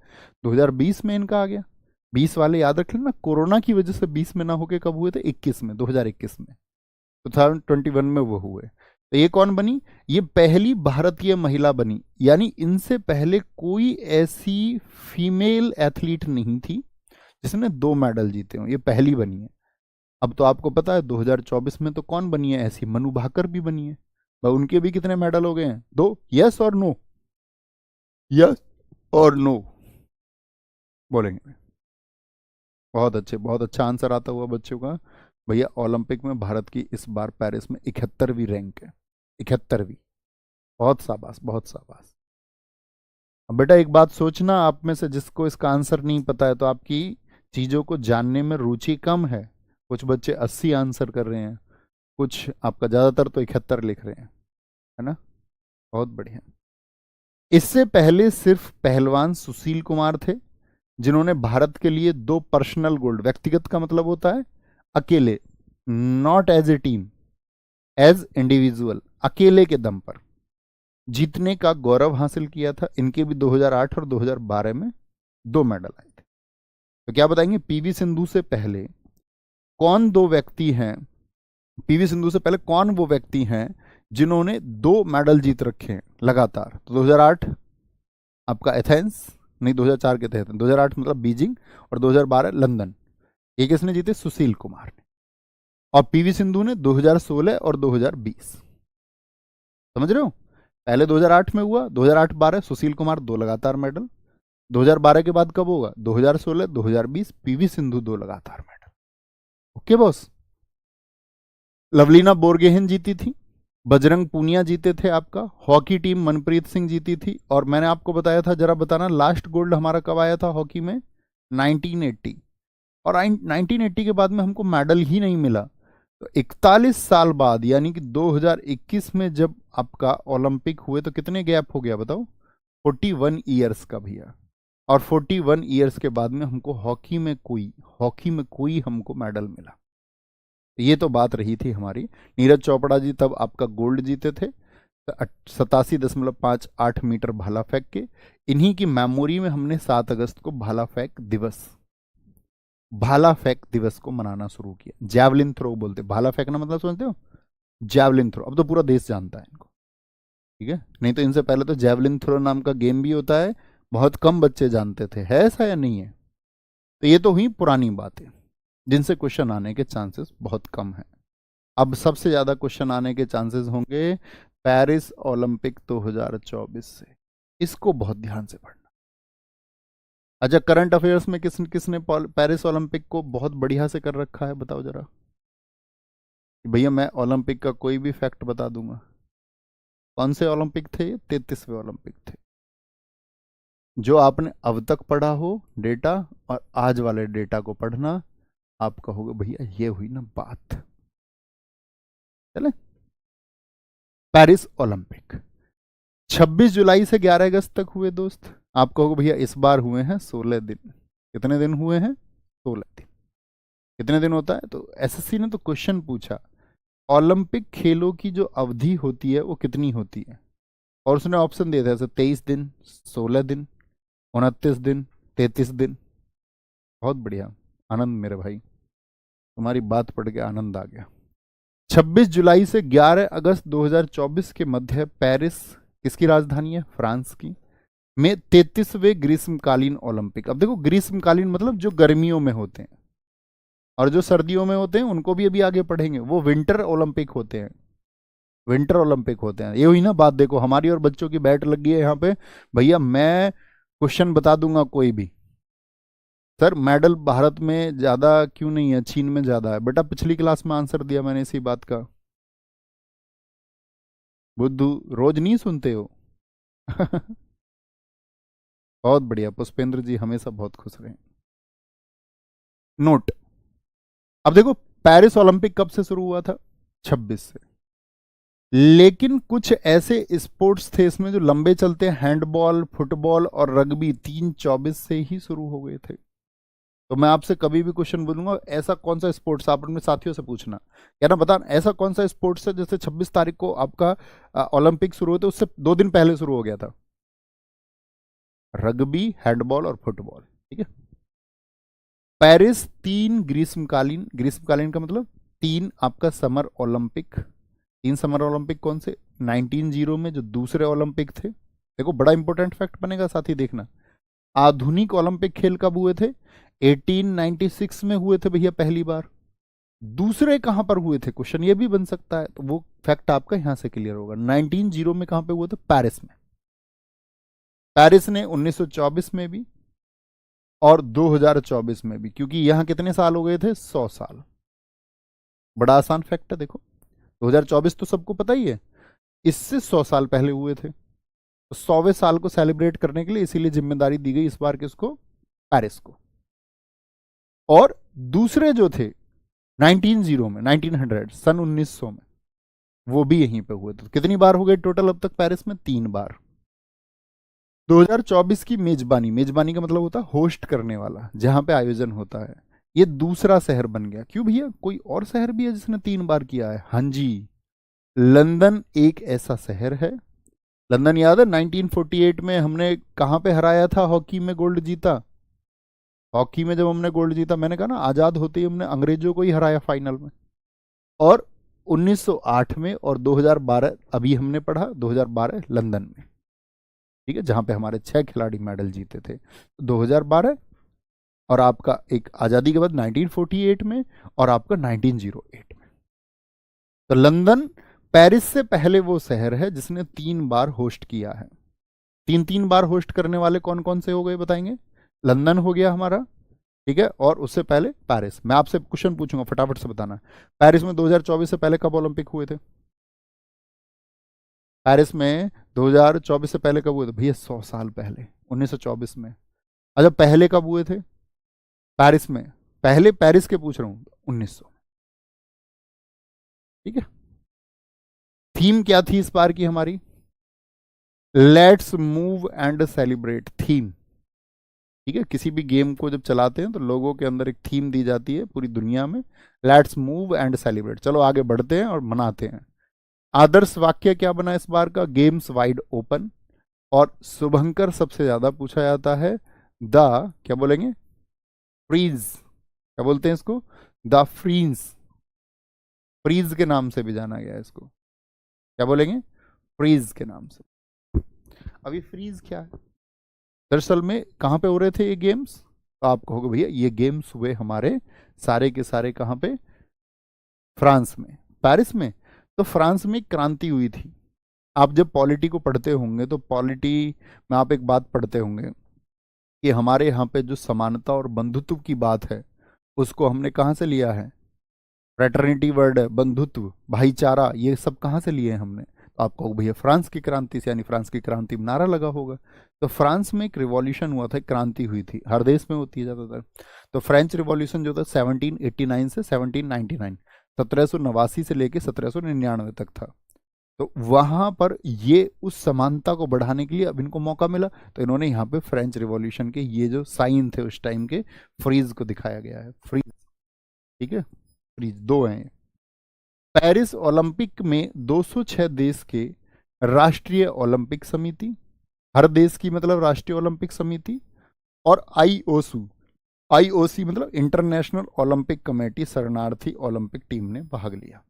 2020 में इनका आ गया। 20 वाले याद रख लेना, कोरोना की वजह से 20 में ना होके कब हुए थे? 21 में, 2021 में, 2021 में वो हुए। तो ये कौन बनी? ये पहली भारतीय महिला बनी, यानी इनसे पहले कोई ऐसी फीमेल एथलीट नहीं थी जिसने 2 मेडल जीते हो, ये पहली बनी है। अब तो आपको पता है 2024 में तो कौन बनी है ऐसी, मनु भाकर भी बनी है भाई, उनके भी कितने मेडल हो गए हैं, 2। यस और नो, यस और नो बोलेंगे। बहुत अच्छे, बहुत अच्छा आंसर आता हुआ बच्चों का। भैया ओलंपिक में भारत की इस बार पेरिस में 71वीं रैंक है, 71वीं। बहुत शाबाश, बहुत शाबाश। अब बेटा एक बात सोचना, आप में से जिसको इसका आंसर नहीं पता है तो आपकी चीज़ों को जानने में रुचि कम है। कुछ बच्चे 80 आंसर कर रहे हैं, कुछ आपका ज़्यादातर तो 71 लिख रहे हैं, है ना। बहुत बढ़िया। इससे पहले सिर्फ पहलवान सुशील कुमार थे जिन्होंने भारत के लिए 2 पर्सनल गोल्ड, व्यक्तिगत का मतलब होता है अकेले, not as a team, as individual, अकेले के दम पर जीतने का गौरव हासिल किया था। इनके भी 2008 और 2012 में 2 मेडल आए थे। तो क्या बताएंगे, पीवी सिंधु से पहले कौन 2 व्यक्ति हैं, पीवी सिंधु से पहले कौन वो व्यक्ति हैं जिन्होंने 2 मेडल जीत रखे हैं लगातार। तो 2008 आपका एथेंस, नहीं 2004 के तहत, 2008 मतलब बीजिंग, और 2012 लंदन। ये किसने जीते, सुशील कुमार ने। और पीवी सिंधु ने 2016 और 2020। समझ रहे हो, पहले 2008 में हुआ, 2008-12 सुशील कुमार 2 लगातार मेडल, 2012 के बाद कब होगा, 2016 2020 पीवी सिंधु 2 लगातार medal. Okay boss. Lovlina Borgohain जीती थी, बजरंग पूनिया जीते थे, आपका हॉकी टीम मनप्रीत सिंह जीती थी। और मैंने आपको बताया था, जरा बताना लास्ट गोल्ड हमारा कब आया था हॉकी में, 1980। और 1980 के बाद में हमको मेडल ही नहीं मिला। तो 41 साल बाद यानी कि 2021 में जब आपका ओलंपिक हुए तो कितने गैप हो गया बताओ, 41 ईयर्स का भैया। और 41 ईयर्स के बाद में हमको हॉकी में कोई हमको मेडल मिला। ये तो बात रही थी हमारी। नीरज चोपड़ा जी तब आपका गोल्ड जीते थे, 87.58 मीटर भाला फेंक के। इन्हीं की मेमोरी में हमने 7 अगस्त को भाला फेंक दिवस को मनाना शुरू किया। जैवलिन थ्रो बोलते, भाला फेंकना मतलब समझते हो, जैवलिन थ्रो। अब तो पूरा देश जानता है इनको, ठीक है। नहीं तो इनसे पहले तो जैवलिन थ्रो नाम का गेम भी होता है, बहुत कम बच्चे जानते थे, है ऐसा या नहीं है। तो ये तो हुई पुरानी बातें जिनसे क्वेश्चन आने के चांसेस बहुत कम है। अब सबसे ज्यादा क्वेश्चन आने के चांसेस होंगे पेरिस ओलंपिक 2024 से। इसको बहुत ध्यान से पढ़ना। अच्छा, करंट अफेयर्स में किसने किसने पेरिस ओलंपिक को बहुत बढ़िया से कर रखा है, बताओ जरा। भैया मैं ओलंपिक का कोई भी फैक्ट बता दूंगा। कौन से ओलंपिक थे, 33वें ओलंपिक थे। जो आपने अब तक पढ़ा हो डेटा और आज वाले डेटा को पढ़ना, आप कहोगे भैया ये हुई ना बात। चले, पेरिस ओलंपिक 26 जुलाई से 11 अगस्त तक हुए दोस्त। आप कहोगे भैया इस बार हुए हैं 16 दिन। कितने दिन हुए हैं, 16 दिन। कितने दिन होता है, तो एसएससी ने तो क्वेश्चन पूछा ओलंपिक खेलों की जो अवधि होती है वो कितनी होती है, और उसने ऑप्शन दिए थे जैसे 23 दिन, 16 दिन, 29 दिन, 33 दिन। बहुत बढ़िया, आनंद मेरे भाई, तुम्हारी बात पढ़ के आनंद आ गया। 26 जुलाई से 11 अगस्त 2024 के मध्य पेरिस किसकी राजधानी है, फ्रांस की, में 33वें ग्रीष्मकालीन ओलंपिक। अब देखो ग्रीष्मकालीन मतलब जो गर्मियों में होते हैं, और जो सर्दियों में होते हैं उनको भी अभी आगे पढ़ेंगे, वो विंटर ओलंपिक होते हैं। विंटर ओलंपिक होते हैं। ये हुई ना बात, देखो हमारी और बच्चों की बैट लग गई है यहाँ पे। भैया मैं क्वेश्चन बता दूंगा कोई भी, सर मेडल भारत में ज्यादा क्यों नहीं है, चीन में ज्यादा है। बेटा पिछली क्लास में आंसर दिया मैंने इसी बात का। बुद्धू रोज नहीं सुनते हो। बहुत बढ़िया, पुष्पेंद्र जी हमेशा बहुत खुश रहे। नोट, अब देखो पेरिस ओलंपिक कब से शुरू हुआ था, 26 से। लेकिन कुछ ऐसे स्पोर्ट्स थे इसमें जो लंबे चलते हैं, हैंडबॉल, फुटबॉल और रग्बी, 3/24 से ही शुरू हो गए थे। तो मैं आपसे कभी भी क्वेश्चन बोलूंगा ऐसा कौन सा स्पोर्ट्स, आप अपने साथियों से पूछना, क्या ना बता ऐसा कौन सा स्पोर्ट्स है जैसे 26 तारीख को आपका ओलंपिक शुरू हुए थे उससे 2 दिन पहले शुरू हो गया था। रग्बी, हैंडबॉल और फुटबॉल, ठीक है। पेरिस 3 ग्रीष्मकालीन, ग्रीष्मकालीन का मतलब 3 आपका समर ओलंपिक। 3 समर ओलंपिक कौन से, 1900 में जो दूसरे ओलंपिक थे। देखो बड़ा इंपॉर्टेंट फैक्ट बनेगा साथी, देखना। आधुनिक ओलंपिक खेल कब हुए थे? 1896 में हुए थे भैया पहली बार। दूसरे कहां पर हुए थे, क्वेश्चन ये भी बन सकता है, तो वो फैक्ट आपका यहां से क्लियर होगा। 1900 में कहां पे हुए थे? पेरिस में। पेरिस ने 1924 में भी और 2024 में भी, क्योंकि यहां कितने साल हो गए थे? 100 साल। बड़ा आसान फैक्ट है, देखो 2024 तो सबको पता ही है, इससे 100 साल पहले हुए थे। तो 100वें साल को सेलिब्रेट करने के लिए इसीलिए जिम्मेदारी दी गई इस बार किसको? पेरिस को। और दूसरे जो थे 1900 में, 1900 सन 1900 में, वो भी यहीं पे हुए थे। कितनी बार हो गए टोटल अब तक पेरिस में? 3 बार। 2024 की मेजबानी, मेजबानी का मतलब होता है होस्ट करने वाला, जहां पे आयोजन होता है, ये दूसरा शहर बन गया। क्यों भैया, कोई और शहर भी है जिसने 3 बार किया है? हाँ जी, लंदन एक ऐसा शहर है। लंदन याद है 1948 में हमने कहां पे हराया था, हॉकी में गोल्ड जीता। हॉकी में जब हमने गोल्ड जीता, मैंने कहा ना आजाद होते ही हमने अंग्रेजों को ही हराया फाइनल में। और 1908 में और 2012 अभी हमने पढ़ा, 2012 लंदन में, ठीक है, जहां पे हमारे 6 खिलाड़ी मेडल जीते थे। 2012 और आपका एक आजादी के बाद 1948 में और आपका 1908 में। तो लंदन पेरिस से पहले वो शहर है जिसने 3 बार होस्ट किया है। 3 3 बार होस्ट करने वाले कौन कौन से हो गए बताएंगे? लंदन हो गया हमारा, ठीक है, और उससे पहले पेरिस। मैं आपसे क्वेश्चन पूछूंगा, फटाफट से बताना। पेरिस में 2024 से पहले कब ओलंपिक हुए थे? पेरिस में 2024 से पहले कब हुए थे भैया? 100 साल पहले, 1924 में। अच्छा, पहले कब हुए थे पेरिस में? पहले पेरिस के पूछ रहा हूं, 1900। ठीक है। थीम क्या थी इस बार की हमारी? Let's move and celebrate, theme. ठीक है, किसी भी गेम को जब चलाते हैं तो लोगों के अंदर एक थीम दी जाती है पूरी दुनिया में, लेट्स मूव एंड सेलिब्रेट। चलो आगे बढ़ते हैं और मनाते हैं। आदर्श वाक्य क्या बना इस बार का? Games wide open. और शुभंकर सबसे ज्यादा पूछा जाता है, द, क्या बोलेंगे? फ्रीज। क्या बोलते हैं इसको? The freeze. फ्रीज के नाम से भी जाना गया है इसको। क्या बोलेंगे? फ्रीज के नाम से। अभी फ्रीज क्या है? दरअसल में कहाँ पे हो रहे थे ये गेम्स? तो आप कहोगे भैया ये गेम्स हुए हमारे सारे के सारे कहाँ पे? फ्रांस में, पेरिस में। तो फ्रांस में एक क्रांति हुई थी। आप जब पॉलिटी को पढ़ते होंगे तो पॉलिटी में आप एक बात पढ़ते होंगे कि हमारे यहाँ पे जो समानता और बंधुत्व की बात है, उसको हमने कहाँ से लिया है? फ्रेटर्निटी वर्ड है, बंधुत्व, भाईचारा, ये सब कहाँ से लिए हैं हमने? तो आप कहोगे भैया फ्रांस की क्रांति से, यानी फ्रांस की क्रांति में नारा लगा होगा। तो फ्रांस में एक रिवॉल्यूशन हुआ था, क्रांति हुई थी, हर देश में होती है ज़्यादातर। तो फ्रेंच रिवॉल्यूशन जो था 1789 से 1799, 1789 से लेके 1799 तक था। तो वहां पर ये उस समानता को बढ़ाने के लिए अब इनको मौका मिला, तो इन्होंने यहाँ पे फ्रेंच रिवॉल्यूशन के ये जो साइन थे उस टाइम के, फ्रीज को दिखाया गया है, फ्रीज। ठीक है, फ्रीज दो हैं। पेरिस ओलंपिक में 206 देश के राष्ट्रीय ओलंपिक समिति, हर देश की मतलब राष्ट्रीय ओलंपिक समिति, और आईओसू, आईओसी मतलब इंटरनेशनल ओलंपिक कमेटी, शरणार्थी ओलंपिक टीम ने भाग लिया।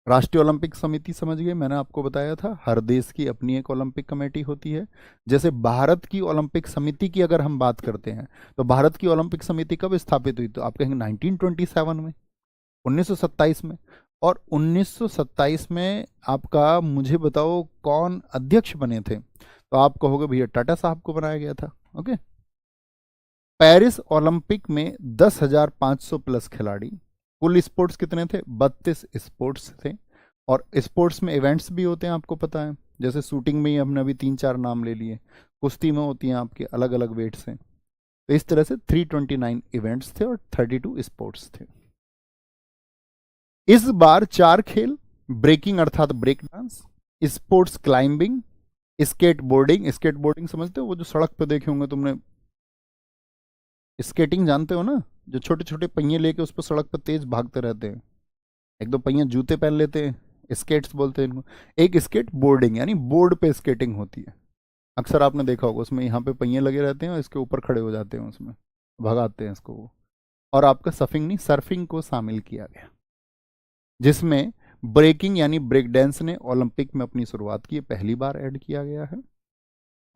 राष्ट्रीय ओलंपिक समिति समझ गए, मैंने आपको बताया था हर देश की अपनी एक ओलंपिक कमेटी होती है। जैसे भारत की ओलंपिक समिति की अगर हम बात करते हैं, तो भारत की ओलंपिक समिति कब स्थापित हुई? तो आप कहेंगे 1927 में, 1927 में। और 1927 में आपका, मुझे बताओ कौन अध्यक्ष बने थे? तो आप कहोगे भैया टाटा साहब को बनाया गया था। ओके। पेरिस ओलंपिक में 10,500 प्लस खिलाड़ी। कुल स्पोर्ट्स कितने थे? 32 स्पोर्ट्स थे। और स्पोर्ट्स में इवेंट्स भी होते हैं, आपको पता है, जैसे शूटिंग में ही हमने अभी 3 4 नाम ले लिए, कुश्ती में होती हैं आपके अलग अलग वेट्स हैं। तो इस तरह से 329 इवेंट्स थे और 32 स्पोर्ट्स थे। इस बार 4 खेल, ब्रेकिंग अर्थात break dance, sports climbing, skateboarding. Skateboarding समझते हो? वो जो सड़क पे देखे होंगे तुमने, स्केटिंग जानते हो ना, जो छोटे छोटे पहिए लेके उस पर सड़क पर तेज भागते रहते हैं, एक दो पहिए जूते पहन लेते हैं, स्केट्स बोलते हैं इनको। एक स्केट बोर्डिंग, यानी बोर्ड पे स्केटिंग होती है, अक्सर आपने देखा होगा, उसमें यहाँ पे पहिए लगे रहते हैं और इसके ऊपर खड़े हो जाते हैं, उसमें भगाते हैं इसको वो। और आपका सफिंग नहीं, सर्फिंग को शामिल किया गया, जिसमें ब्रेकिंग यानी ब्रेक डांस ने ओलंपिक में अपनी शुरुआत की, पहली बार ऐड किया गया है।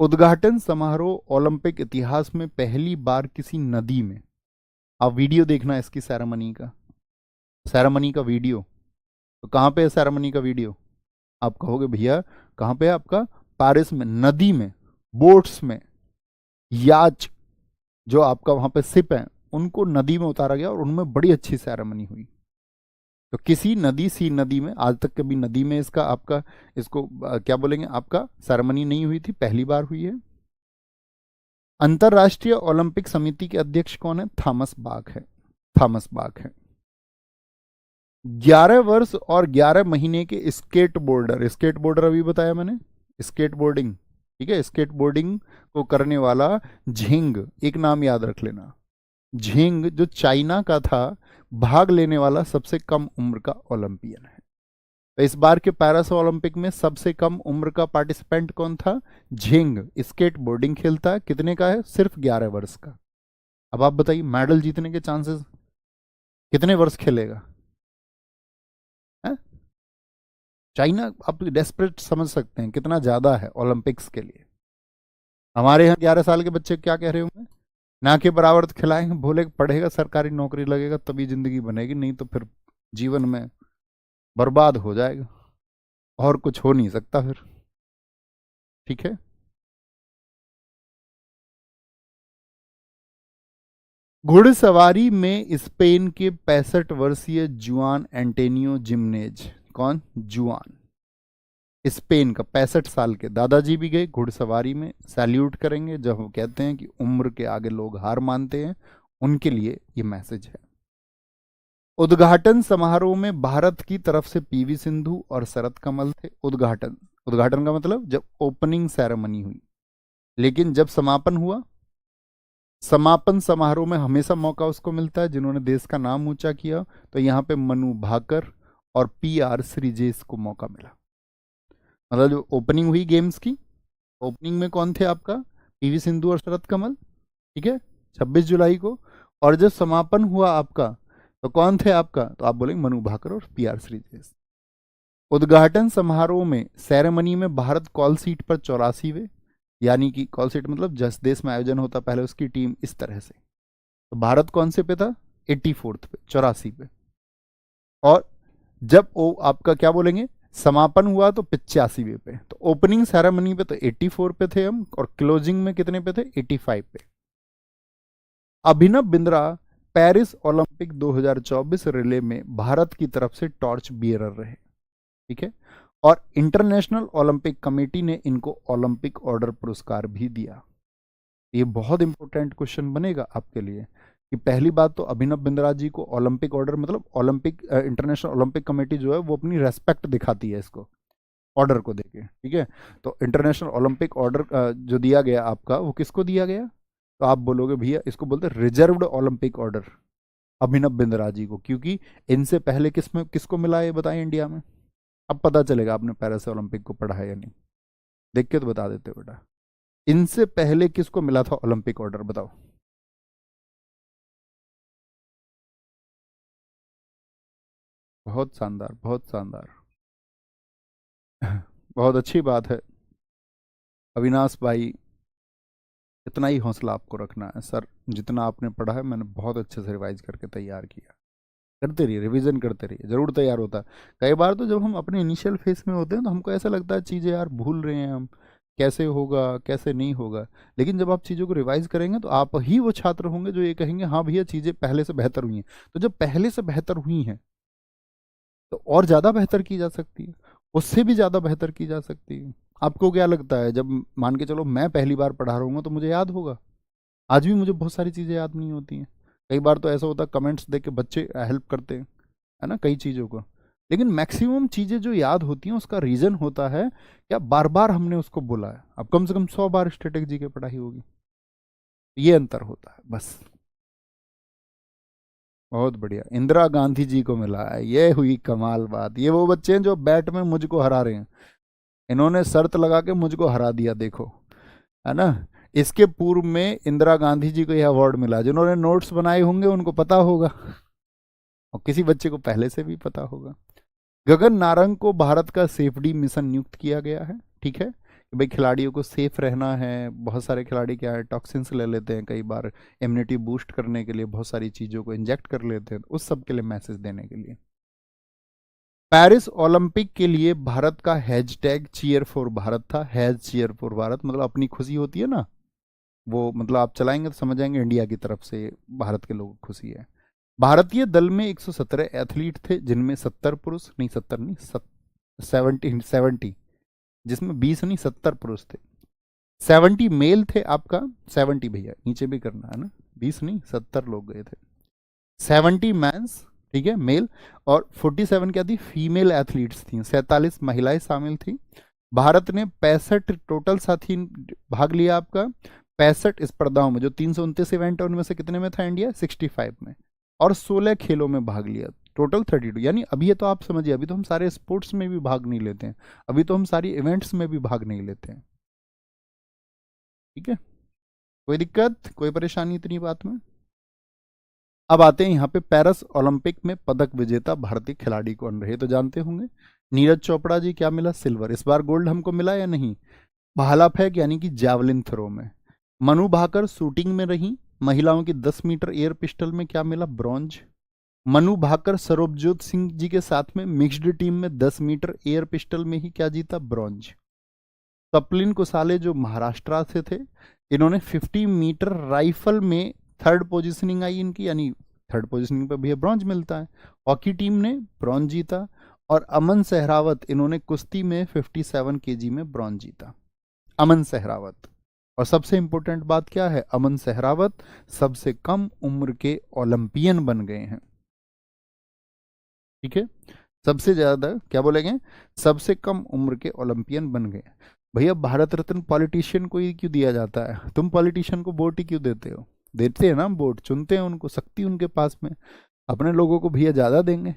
उद्घाटन समारोह ओलंपिक इतिहास में पहली बार किसी नदी में। आप वीडियो देखना इसकी सेरेमनी का वीडियो। तो कहाँ पे है सेरेमनी का वीडियो? आप कहोगे भैया कहाँ पे है आपका? पेरिस में, नदी में, बोट्स में, याच जो आपका वहां पे सिप है उनको नदी में उतारा गया और उनमें बड़ी अच्छी सेरेमनी हुई। तो किसी नदी, सी नदी में, आज तक कभी नदी में इसका आपका इसको क्या बोलेंगे आपका सेरेमनी नहीं हुई थी, पहली बार हुई है। अंतरराष्ट्रीय ओलंपिक समिति के अध्यक्ष कौन है? थॉमस बाक है। थॉमस बाक है। 11 वर्ष और 11 महीने के स्केट बोर्डर अभी बताया मैंने, स्केट बोर्डिंग, ठीक है, स्केट बोर्डिंग को करने वाला झिंग, एक नाम याद रख लेना, झिंग जो चाइना का था, भाग लेने वाला सबसे कम उम्र का ओलंपियन है। तो इस बार के पैरिस ओलंपिक में सबसे कम उम्र का पार्टिसिपेंट कौन था? झिंग। स्केट बोर्डिंग खेलता है, कितने का है? सिर्फ 11 वर्ष का। अब आप बताइए मेडल जीतने के चांसेस कितने वर्ष खेलेगा है? चाइना आप डेस्परेट समझ सकते हैं कितना ज्यादा है ओलंपिक्स के लिए। हमारे यहाँ 11 साल के बच्चे क्या कह रहे होंगे? ना के बराबर तो खिलाएंगे, बोले पढ़ेगा सरकारी नौकरी लगेगा तभी जिंदगी बनेगी, नहीं तो फिर जीवन में बर्बाद हो जाएगा और कुछ हो नहीं सकता फिर। ठीक है, घुड़सवारी में स्पेन के 65 वर्षीय जुआन एंटेनियो जिमनेज, कौन? जुआन, स्पेन का 65 साल के दादाजी भी गए घुड़सवारी में। सैल्यूट करेंगे जब हम कहते हैं कि उम्र के आगे लोग हार मानते हैं, उनके लिए ये मैसेज है। उद्घाटन समारोह में भारत की तरफ से पीवी सिंधु और शरत कमल थे। उद्घाटन का मतलब जब ओपनिंग सेरेमनी हुई, लेकिन जब समापन हुआ, समापन समारोह में हमेशा मौका उसको मिलता है जिन्होंने देश का नाम ऊंचा किया। तो यहाँ पे मनु भाकर और PR श्रीजेश को मौका मिला। मतलब जो ओपनिंग हुई गेम्स की, ओपनिंग में कौन थे आपका? पीवी सिंधु और शरत कमल, ठीक है, 26 जुलाई को। और जब समापन हुआ आपका तो कौन थे आपका? तो आप बोलेंगे मनु भाकर और PR श्रीजेश। उद्घाटन समारोह में सेरेमनी में भारत कॉल सीट पर 84वें, यानी कि कॉल सीट मतलब जिस देश में आयोजन होता पहले उसकी टीम इस तरह से, तो भारत कौन से पे था? 84th पे, 84 पे। और जब वो आपका क्या बोलेंगे समापन हुआ तो 85वें पे। तो ओपनिंग सेरेमनी पे तो 84 पे थे हम, और क्लोजिंग में कितने पे थे? 85 पे। Abhinav Bindra Paris Olympic 2024 relay में भारत की तरफ से टॉर्च बियरर रहे, ठीक है। और इंटरनेशनल ओलंपिक कमेटी ने इनको ओलंपिक ऑर्डर पुरस्कार भी दिया। ये बहुत इंपॉर्टेंट क्वेश्चन बनेगा आपके लिए कि पहली बात तो अभिनव बिंद्रा जी को ओलंपिक ऑर्डर, मतलब ओलंपिक इंटरनेशनल ओलंपिक कमेटी जो है वो अपनी रेस्पेक्ट दिखाती है इसको ऑर्डर को देके, ठीक है। तो इंटरनेशनल ओलंपिक ऑर्डर जो दिया गया आपका, वो किसको दिया गया? तो आप बोलोगे भैया इसको बोलते हैं रिजर्व्ड ओलंपिक ऑर्डर, अभिनव बिंद्रा जी को, क्योंकि इनसे पहले किसको मिला ये बताएं इंडिया में। अब पता चलेगा आपने पेरिस ओलंपिक को पढ़ा है या नहीं, देख के तो बता देते बेटा। इनसे पहले किसको मिला था ओलंपिक ऑर्डर, बताओ। बहुत शानदार, बहुत शानदार। बहुत अच्छी बात है अविनाश भाई, इतना ही हौसला आपको रखना है सर। जितना आपने पढ़ा है मैंने बहुत अच्छे से रिवाइज करके तैयार किया। करते रहिए, रिवीजन करते रहिए, जरूर तैयार होता है। कई बार तो जब हम अपने इनिशियल फेज में होते हैं तो हमको ऐसा लगता है चीज़ें यार भूल रहे हैं हम, कैसे होगा कैसे नहीं होगा। लेकिन जब आप चीज़ों को रिवाइज करेंगे तो आप ही वो छात्र होंगे जो ये कहेंगे हाँ भैया चीज़ें पहले से बेहतर हुई हैं। तो जब पहले से बेहतर हुई हैं तो और ज़्यादा बेहतर की जा सकती है, उससे भी ज़्यादा बेहतर की जा सकती है। आपको क्या लगता है जब मान के चलो मैं पहली बार पढ़ा रहा हूँ तो मुझे याद होगा? आज भी मुझे बहुत सारी चीज़ें याद नहीं होती हैं। कई बार तो ऐसा होता है कमेंट्स देख के बच्चे हेल्प करते हैं, है ना, कई चीज़ों को। लेकिन मैक्सिमम चीज़ें जो याद होती हैं उसका रीज़न होता है क्या बार बार हमने उसको बोला है। अब कम से कम 100 बार स्ट्रेटेजी की पढ़ाई होगी, ये अंतर होता है बस। बहुत बढ़िया, इंदिरा गांधी जी को मिला है, ये हुई कमाल बात। ये वो बच्चे हैं जो बैट में मुझको हरा रहे हैं, इन्होंने शर्त लगा के मुझको हरा दिया, देखो, है ना। इसके पूर्व में इंदिरा गांधी जी को यह अवार्ड मिला, जिन्होंने नोट्स बनाए होंगे उनको पता होगा, और किसी बच्चे को पहले से भी पता होगा। गगन नारंग को भारत का सेफडी मिशन नियुक्त किया गया है, ठीक है। कि भाई खिलाड़ियों को सेफ रहना है। बहुत सारे खिलाड़ी क्या है, टॉक्सिन्स ले लेते हैं, कई बार इम्यूनिटी बूस्ट करने के लिए बहुत सारी चीज़ों को इंजेक्ट कर लेते हैं, उस सब के लिए मैसेज देने के लिए। पेरिस ओलंपिक के लिए भारत का हैशटैग चीयर फॉर भारत था। हैज चीयर फॉर भारत मतलब अपनी खुशी होती है ना, वो मतलब आप चलाएंगे तो समझ जाएंगे इंडिया की तरफ से भारत के लोगों को खुशी है। भारतीय दल में 117 एथलीट थे, जिनमें 70 पुरुष, नहीं 70 नहीं 70, जिसमें 20 नहीं 70 पुरुष थे। 70 मेल थे आपका, 70 भैया नीचे भी करना है ना, 20 नहीं 70 लोग गए थे। 70 मैंस, ठीक है, मेल, और 47 क्या थी, फीमेल एथलीट्स थी, 47 महिलाएं शामिल थी। भारत ने 65 टोटल साथी भाग लिया आपका 65 स्पर्धाओं में। जो 329 इवेंट है उनमें से कितने में था इंडिया, 65 में, और 16 खेलों में भाग लिया, टोटल 32। यानी अभी ये तो आप समझिए, अभी तो हम सारे स्पोर्ट्स में भी भाग नहीं लेते हैं, अभी तो हम सारी इवेंट्स में भी भाग नहीं लेते हैं। ठीक है, कोई दिक्कत, कोई परेशानी इतनी बात में। अब आते हैं यहाँ पे पेरिस ओलंपिक में पदक विजेता भारतीय खिलाड़ी कौन रहे, तो जानते होंगे नीरज चोपड़ा जी, क्या मिला, सिल्वर। इस बार गोल्ड हमको मिला या नहीं। भाला फेंक यानी कि जैवलिन थ्रो में मनु भाकर शूटिंग में रही। महिलाओं की 10 मीटर एयर पिस्टल में क्या मिला, ब्रॉन्ज। मनु भाकर सरबजोत सिंह जी के साथ में मिक्स्ड टीम में 10 मीटर एयर पिस्टल में ही क्या जीता, ब्रॉन्ज। तपलिन कुसाले जो महाराष्ट्र से थे, इन्होंने 50 मीटर राइफल में थर्ड पोजीशनिंग आई इनकी, यानी थर्ड पोजीशनिंग पर भी ब्रॉन्ज मिलता है। हॉकी टीम ने ब्रॉन्ज जीता। और अमन सहरावत, इन्होंने कुश्ती में 57 केजी में ब्रॉन्ज जीता, अमन सहरावत। और सबसे इंपॉर्टेंट बात क्या है, अमन सहरावत सबसे कम उम्र के ओलंपियन बन गए हैं। ठीक है, सबसे ज्यादा क्या बोलेंगे, सबसे कम उम्र के ओलंपियन बन गए। भैया भारत रत्न पॉलिटिशियन को ही क्यों दिया जाता है, तुम पॉलिटिशियन को वोट ही क्यों देते हो, देते हैं ना वोट, चुनते हैं उनको, शक्ति उनके पास में। अपने लोगों को भैया ज्यादा देंगे।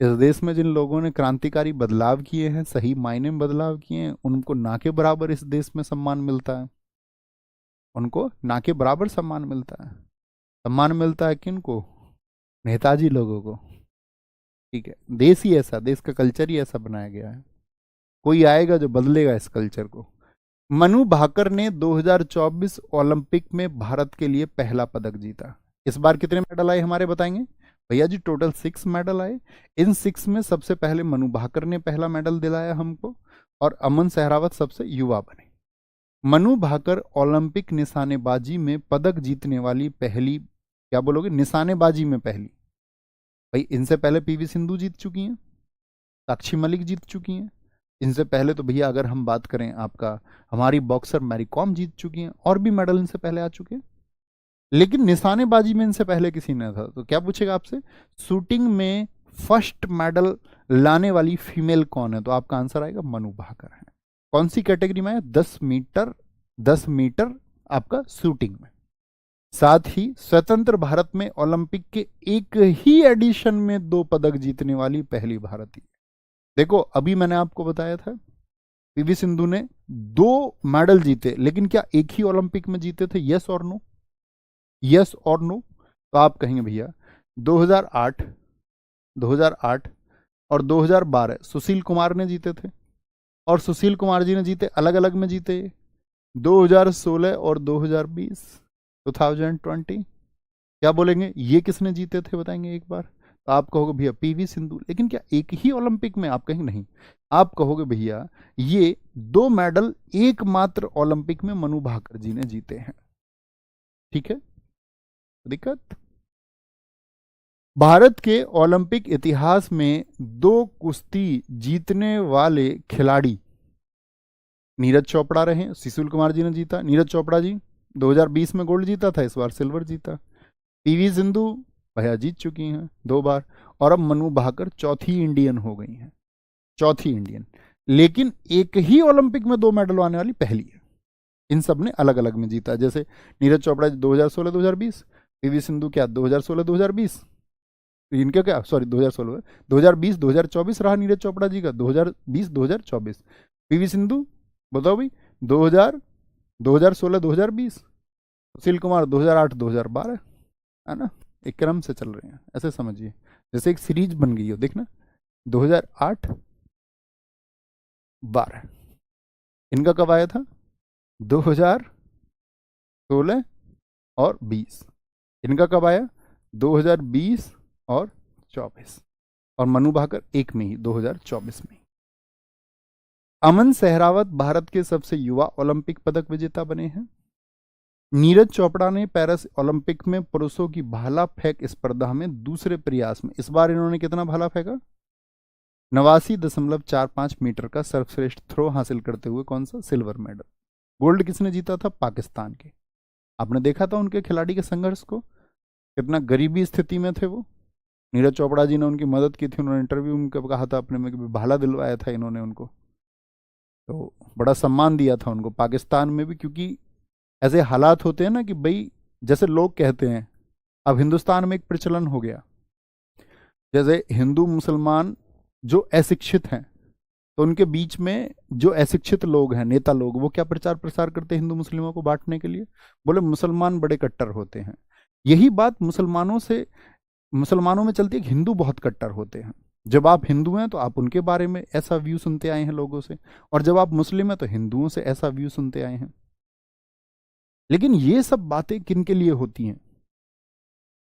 इस देश में जिन लोगों ने क्रांतिकारी बदलाव किए हैं, सही मायने में बदलाव किए हैं, उनको ना के बराबर इस देश में सम्मान मिलता है, उनको ना के बराबर सम्मान मिलता है। सम्मान मिलता है किनको, नेताजी लोगों को। ठीक है, देश ही ऐसा, देश का कल्चर ही ऐसा बनाया गया है, कोई आएगा जो बदलेगा इस कल्चर को। मनु भाकर ने 2024 ओलंपिक में भारत के लिए पहला पदक जीता। इस बार कितने मेडल आए हमारे, बताएंगे भैया जी, टोटल 6 मेडल आए। इन 6 में सबसे पहले मनु भाकर ने पहला मेडल दिलाया हमको, और अमन सहरावत सबसे युवा बने। मनु भाकर ओलंपिक निशानेबाजी में पदक जीतने वाली पहली, क्या बोलोगे, निशानेबाजी में पहली। भाई इनसे पहले पीवी सिंधु जीत चुकी हैं, साक्षी मलिक जीत चुकी हैं, इनसे पहले तो भैया अगर हम बात करें आपका, हमारी बॉक्सर मैरी कॉम जीत चुकी हैं, और भी मेडल इनसे पहले आ चुके हैं। लेकिन निशानेबाजी में इनसे पहले किसी ने था, तो क्या पूछेगा आपसे, शूटिंग में फर्स्ट मेडल लाने वाली फीमेल कौन है, तो आपका आंसर आएगा मनु भाकर है। कौन सी कैटेगरी में है, 10 मीटर आपका शूटिंग में। साथ ही स्वतंत्र भारत में ओलंपिक के एक ही एडिशन में 2 पदक जीतने वाली पहली भारतीय। देखो अभी मैंने आपको बताया था पीवी सिंधु ने 2 मेडल जीते, लेकिन क्या एक ही ओलंपिक में जीते थे, यस और नो, यस और नो। तो आप कहेंगे भैया 2008 2008 और 2012 सुशील कुमार ने जीते थे, और सुशील कुमार जी ने जीते अलग अलग में जीते, 2016 और 2020 2020। क्या बोलेंगे, ये किसने जीते थे बताएंगे एक बार। तो आप कहोगे भैया पीवी सिंधु, लेकिन क्या एक ही ओलंपिक में, आप कहेंगे नहीं। आप कहोगे भैया ये 2 मेडल एकमात्र ओलंपिक में मनु भाकर जी ने जीते हैं। ठीक है, दिक्कत। भारत के ओलंपिक इतिहास में 2 कुश्ती जीतने वाले खिलाड़ी नीरज चोपड़ा रहे। सुशील कुमार जी ने जीता, नीरज चोपड़ा जी 2020 में गोल्ड जीता था, इस बार सिल्वर जीता। पीवी सिंधु भैया जीत चुकी हैं 2 बार, और अब मनु भाकर चौथी इंडियन हो गई हैं, चौथी इंडियन। लेकिन एक ही ओलंपिक में 2 मेडल आने वाली पहली है। इन सब ने अलग अलग में जीता, जैसे नीरज चोपड़ा 2016 2020, पीवी सिंधु क्या 2016 2020, इनका क्या सॉरी 2016 2020 2024 रहा नीरज चोपड़ा जी का, 2020 2024। पीवी सिंधु बताओ भाई 2016 2020, सुशील कुमार 2008 2012, है ना, एक क्रम से चल रहे हैं, ऐसे समझिए जैसे एक सीरीज बन गई हो, देखना 2008 12 इनका कब आया था? 2016 और 20। इनका कब आया? 2020 और 24। और मनु भाकर 1 में ही, 2024 में। अमन सहरावत भारत के सबसे युवा ओलंपिक पदक विजेता बने हैं। नीरज चोपड़ा ने पेरिस ओलंपिक में पुरुषों की भाला फेंक स्पर्धा में दूसरे प्रयास में, इस बार इन्होंने कितना भाला फेंका? 89.45 मीटर का सर्वश्रेष्ठ थ्रो हासिल करते हुए कौन सा सिल्वर मेडल। गोल्ड किसने जीता था? पाकिस्तान के। आपने देखा था उनके खिलाड़ी के संघर्ष को, कितना गरीबी स्थिति में थे वो। नीरज चोपड़ा जी ने उनकी मदद की थी, उन्होंने इंटरव्यू में कहा था अपने में कि भाला दिलवाया था इन्होंने उनको, तो बड़ा सम्मान दिया था उनको पाकिस्तान में भी। क्योंकि ऐसे हालात होते हैं ना कि भाई, जैसे लोग कहते हैं, अब हिंदुस्तान में एक प्रचलन हो गया, जैसे हिंदू मुसलमान जो अशिक्षित हैं, तो उनके बीच में जो अशिक्षित लोग हैं, नेता लोग, वो क्या प्रचार प्रसार करते हैं हिंदू मुस्लिमों को बांटने के लिए? बोले मुसलमान बड़े कट्टर होते हैं। यही बात मुसलमानों में चलती है कि हिंदू बहुत कट्टर होते हैं। जब आप हिंदू हैं तो आप उनके बारे में ऐसा व्यू सुनते आए हैं लोगों से, और जब आप मुस्लिम हैं तो हिंदुओं से ऐसा व्यू सुनते आए हैं। लेकिन ये सब बातें किन के लिए होती हैं?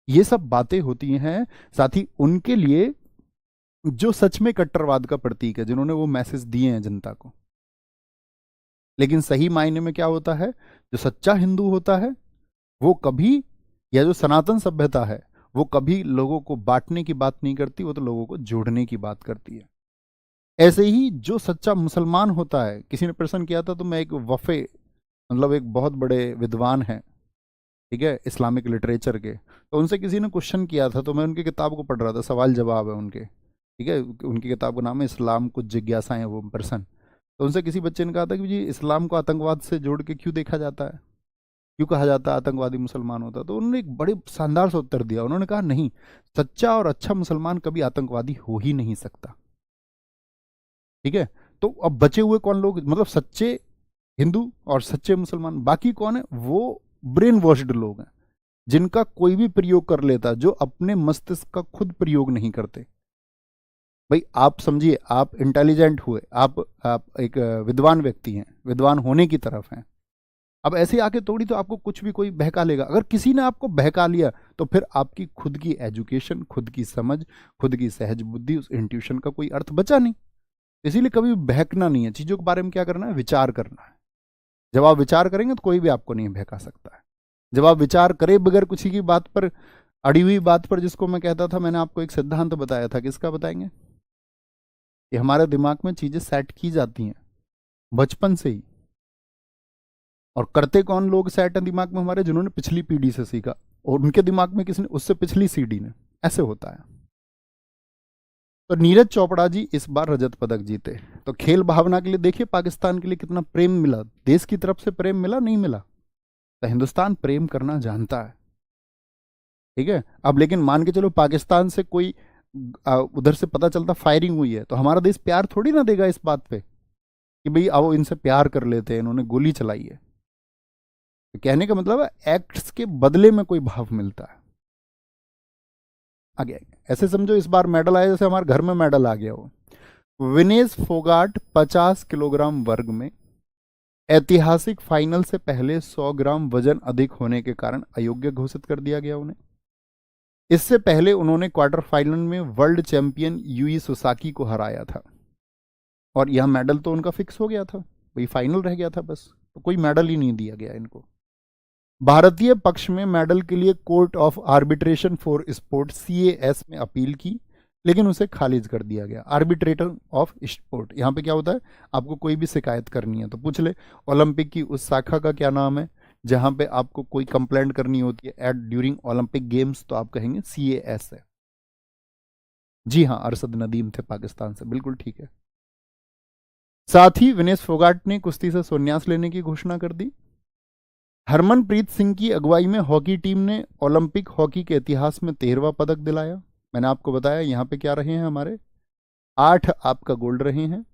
ये सब बातें होती हैं साथ ही उनके लिए जो सच में कट्टरवाद का प्रतीक है, जिन्होंने वो मैसेज दिए हैं जनता को। लेकिन सही मायने में क्या होता है? जो सच्चा हिंदू होता है वो कभी, या जो सनातन सभ्यता है वो कभी लोगों को बांटने की बात नहीं करती, वो तो लोगों को जोड़ने की बात करती है। ऐसे ही जो सच्चा मुसलमान होता है, किसी ने प्रश्न किया था, तो मैं एक वफे, मतलब एक बहुत बड़े विद्वान हैं, ठीक है, इस्लामिक लिटरेचर के, तो उनसे किसी ने क्वेश्चन किया था, तो मैं उनकी किताब को पढ़ रहा था, सवाल जवाब है उनके, ठीक है, उनकी किताब का नाम है इस्लाम कुछ जिज्ञासाएं, वो पर्सन। तो उनसे किसी बच्चे ने कहा था कि जी इस्लाम को आतंकवाद से जोड़ के क्यों देखा जाता है, क्यों कहा जाता है आतंकवादी मुसलमान होता है? तो उन्होंने एक बड़े शानदार सा उत्तर दिया। उन्होंने कहा नहीं, सच्चा और अच्छा मुसलमान कभी आतंकवादी हो ही नहीं सकता। ठीक है, तो अब बचे हुए कौन लोग, मतलब सच्चे हिंदू और सच्चे मुसलमान, बाकी कौन है? वो ब्रेन वॉश्ड लोग हैं, जिनका कोई भी प्रयोग कर लेता, जो अपने मस्तिष्क का खुद प्रयोग नहीं करते। भाई आप समझिए, आप इंटेलिजेंट हुए, आप एक विद्वान व्यक्ति हैं, विद्वान होने की तरफ हैं। अब ऐसे आके थोड़ी तो आपको कुछ भी कोई बहका लेगा। अगर किसी ने आपको बहका लिया तो फिर आपकी खुद की एजुकेशन, खुद की समझ, खुद की सहज बुद्धि, उस इंट्यूशन का कोई अर्थ बचा नहीं। इसीलिए कभी बहकना नहीं है, चीजों के बारे में क्या करना है? विचार करना है। जब आप विचार करेंगे तो कोई भी आपको नहीं बहका सकता है। जब आप विचार करें बगैर किसी की बात पर, अड़ी हुई बात पर, जिसको मैं कहता था, मैंने आपको एक सिद्धांत बताया था, किसका बताएंगे? ये हमारे दिमाग में चीजें सेट की जाती हैं बचपन से ही। और करते कौन लोग सेट हैं दिमाग में हमारे? जिन्होंने पिछली पीढ़ी से सीखा, और उनके दिमाग में किसने? उससे पिछली सीढ़ी ने। ऐसे होता है। तो नीरज चोपड़ा जी इस बार रजत पदक जीते, तो खेल भावना के लिए देखिए पाकिस्तान के लिए कितना प्रेम मिला, देश की तरफ से प्रेम मिला, नहीं मिला? तो हिंदुस्तान प्रेम करना जानता है, ठीक है। अब लेकिन मान के चलो पाकिस्तान से कोई उधर से पता चलता फायरिंग हुई है, तो हमारा देश प्यार थोड़ी ना देगा इस बात पे कि भाई आओ इनसे प्यार कर लेते हैं, इन्होंने गोली चलाई है। तो कहने का मतलब है एक्ट्स के बदले में कोई भाव मिलता है। आगे ऐसे समझो, इस बार मेडल आया जैसे हमारे घर में मेडल आ गया हो। विनेश फोगाट 50 किलोग्राम वर्ग में ऐतिहासिक फाइनल से पहले 100 ग्राम वजन अधिक होने के कारण अयोग्य घोषित कर दिया गया उन्हें। इससे पहले उन्होंने क्वार्टर फाइनल में वर्ल्ड चैंपियन यूई सुसाकी को हराया था, और यह मेडल तो उनका फिक्स हो गया था, वही फाइनल रह गया था बस, तो कोई मेडल ही नहीं दिया गया इनको। भारतीय पक्ष में मेडल के लिए court of arbitration for sport CAS में अपील की, लेकिन उसे खारिज कर दिया गया। आर्बिट्रेटर ऑफ स्पोर्ट, यहाँ पे क्या होता है? आपको कोई भी शिकायत करनी है तो पूछ ले, ओलंपिक की उस शाखा का क्या नाम है जहां पे आपको कोई कंप्लेंट करनी होती है एट ड्यूरिंग ओलंपिक गेम्स, तो आप कहेंगे CAS है। जी हाँ, अरशद नदीम थे पाकिस्तान से, बिल्कुल ठीक है। साथ ही विनेश फोगाट ने कुश्ती से संन्यास लेने की घोषणा कर दी। हरमनप्रीत सिंह की अगुवाई में हॉकी टीम ने ओलंपिक हॉकी के इतिहास में 13वां पदक दिलाया। मैंने आपको बताया यहाँ पे क्या रहे हैं हमारे, 8 आपका गोल्ड रहे हैं,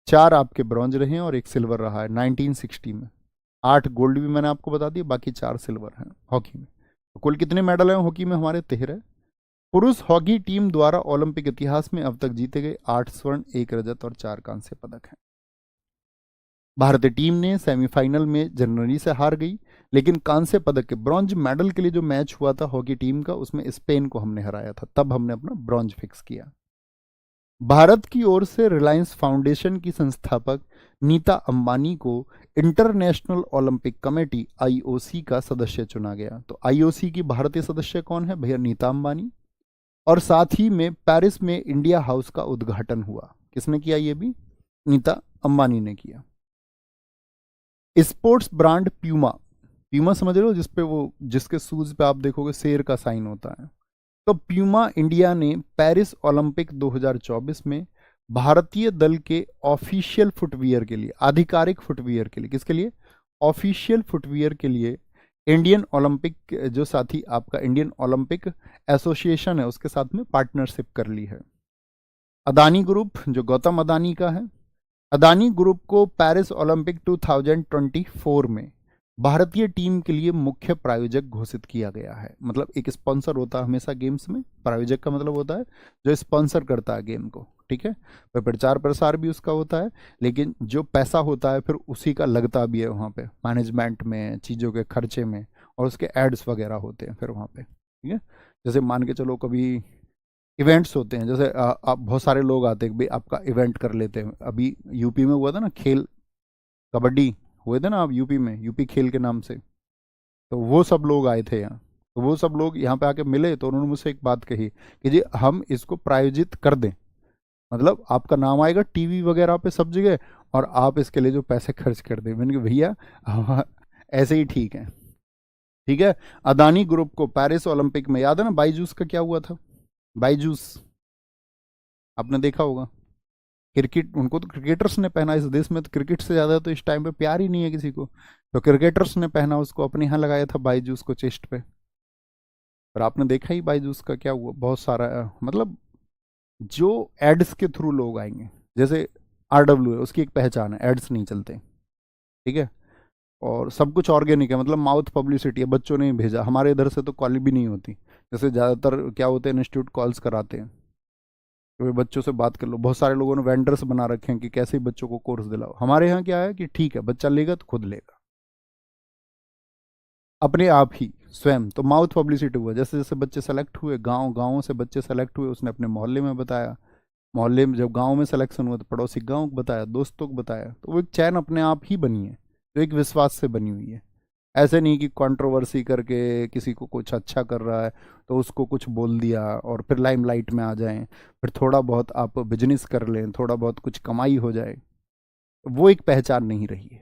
4 आपके ब्रॉन्ज रहे हैं और 1 सिल्वर रहा है 1960 में। 8 गोल्ड भी मैंने आपको बता दिया, बाकी 4 सिल्वर हैं हॉकी में। तो कुल कितने मेडल हैं हॉकी में हमारे? 13। पुरुष हॉकी टीम द्वारा ओलंपिक इतिहास में अब तक जीते गए 8 स्वर्ण, 1 रजत और 4 कांस्य पदक हैं। भारतीय टीम ने सेमीफाइनल में जर्मनी से हार गई, लेकिन कांस्य पदक के ब्रॉन्ज मेडल के लिए जो मैच हुआ था हॉकी टीम का, उसमें स्पेन को हमने हराया था, तब हमने अपना ब्रॉन्ज फिक्स किया। भारत की ओर से रिलायंस फाउंडेशन की संस्थापक नीता अंबानी को इंटरनेशनल ओलंपिक कमेटी आईओसी का सदस्य चुना गया। तो आईओसी की भारतीय सदस्य कौन है भैया? नीता अंबानी। और साथ ही में पेरिस में इंडिया हाउस का उद्घाटन हुआ। किसने किया? ये भी नीता अंबानी ने किया। स्पोर्ट्स ब्रांड प्यूमा, प्यूमा समझ रहे हो, जिसपे वो, जिसके शूज पे आप देखोगे शेर का साइन होता है, तो प्यूमा इंडिया ने पेरिस ओलंपिक 2024 में भारतीय दल के ऑफिशियल फुटवियर के लिए, आधिकारिक फुटवियर के लिए, किसके लिए? ऑफिशियल फुटवियर के लिए इंडियन ओलंपिक, जो साथी आपका इंडियन ओलंपिक एसोसिएशन है, उसके साथ में पार्टनरशिप कर ली है। अदानी ग्रुप, जो गौतम अदानी का है, अदानी ग्रुप को पेरिस ओलंपिक 2024 में भारतीय टीम के लिए मुख्य प्रायोजक घोषित किया गया है। मतलब एक स्पॉन्सर होता है हमेशा गेम्स में, प्रायोजक का मतलब होता है जो स्पॉन्सर करता है गेम को, ठीक है। पर प्रचार प्रसार भी उसका होता है, लेकिन जो पैसा होता है फिर उसी का लगता भी है वहाँ पे, मैनेजमेंट में, चीज़ों के खर्चे में, और उसके एड्स वगैरह होते हैं फिर वहाँ पे, ठीक है। जैसे मान के चलो कभी इवेंट्स होते हैं, जैसे आप बहुत सारे लोग आते हैं भाई आपका इवेंट कर लेते हैं। अभी यूपी में हुआ था ना खेल, कबड्डी हुए थे ना आप यूपी में, यूपी खेल के नाम से, तो वो सब लोग आए थे यहाँ। तो वो सब लोग यहाँ पे आके मिले, तो उन्होंने मुझसे एक बात कही कि जी हम इसको प्रायोजित कर दें, मतलब आपका नाम आएगा टीवी वगैरह पे सब जगह, और आप इसके लिए जो पैसे खर्च कर दें। मैंने कहा भैया ऐसे ही ठीक है, ठीक है। अदानी ग्रुप को पेरिस ओलंपिक में, याद है ना बाईजूस का क्या हुआ था? बाईजूस आपने देखा होगा, क्रिकेट, उनको तो क्रिकेटर्स ने पहना, इस देश में तो क्रिकेट से ज़्यादा तो इस टाइम पे प्यार ही नहीं है किसी को, तो क्रिकेटर्स ने पहना उसको, अपने यहाँ लगाया था बाईजूस को चेस्ट पे। पर आपने देखा ही बाईजूस का क्या हुआ, बहुत सारा मतलब जो एड्स के थ्रू लोग आएंगे, जैसे RW है, उसकी एक पहचान है, एड्स नहीं चलते, ठीक है। और सब कुछ ऑर्गेनिक है, मतलब माउथ पब्लिसिटी है, बच्चों ने ही भेजा, हमारे इधर से तो कॉल भी नहीं होती। जैसे ज़्यादातर क्या होते हैं, इंस्टीट्यूट कॉल्स कराते हैं तो वे बच्चों से बात कर लो। बहुत सारे लोगों ने वेंडर्स बना रखे हैं कि कैसे ही बच्चों को कोर्स दिलाओ। हमारे यहाँ क्या है कि ठीक है बच्चा लेगा तो खुद लेगा अपने आप ही स्वयं। तो माउथ पब्लिसिटी हुआ, जैसे जैसे बच्चे सेलेक्ट हुए, गाँव से बच्चे सेलेक्ट हुए, उसने अपने मोहल्ले में बताया, मोहल्ले में जब गाँव में सिलेक्शन हुआ तो पड़ोसी गाँव को बताया, दोस्तों को बताया, तो वो एक चैन अपने आप ही बनी है, जो एक विश्वास से बनी हुई है। ऐसे नहीं कि कंट्रोवर्सी करके किसी को कुछ अच्छा कर रहा है तो उसको कुछ बोल दिया और फिर लाइमलाइट में आ जाएं, फिर थोड़ा बहुत आप बिजनेस कर लें, थोड़ा बहुत कुछ कमाई हो जाए, वो एक पहचान नहीं रही है,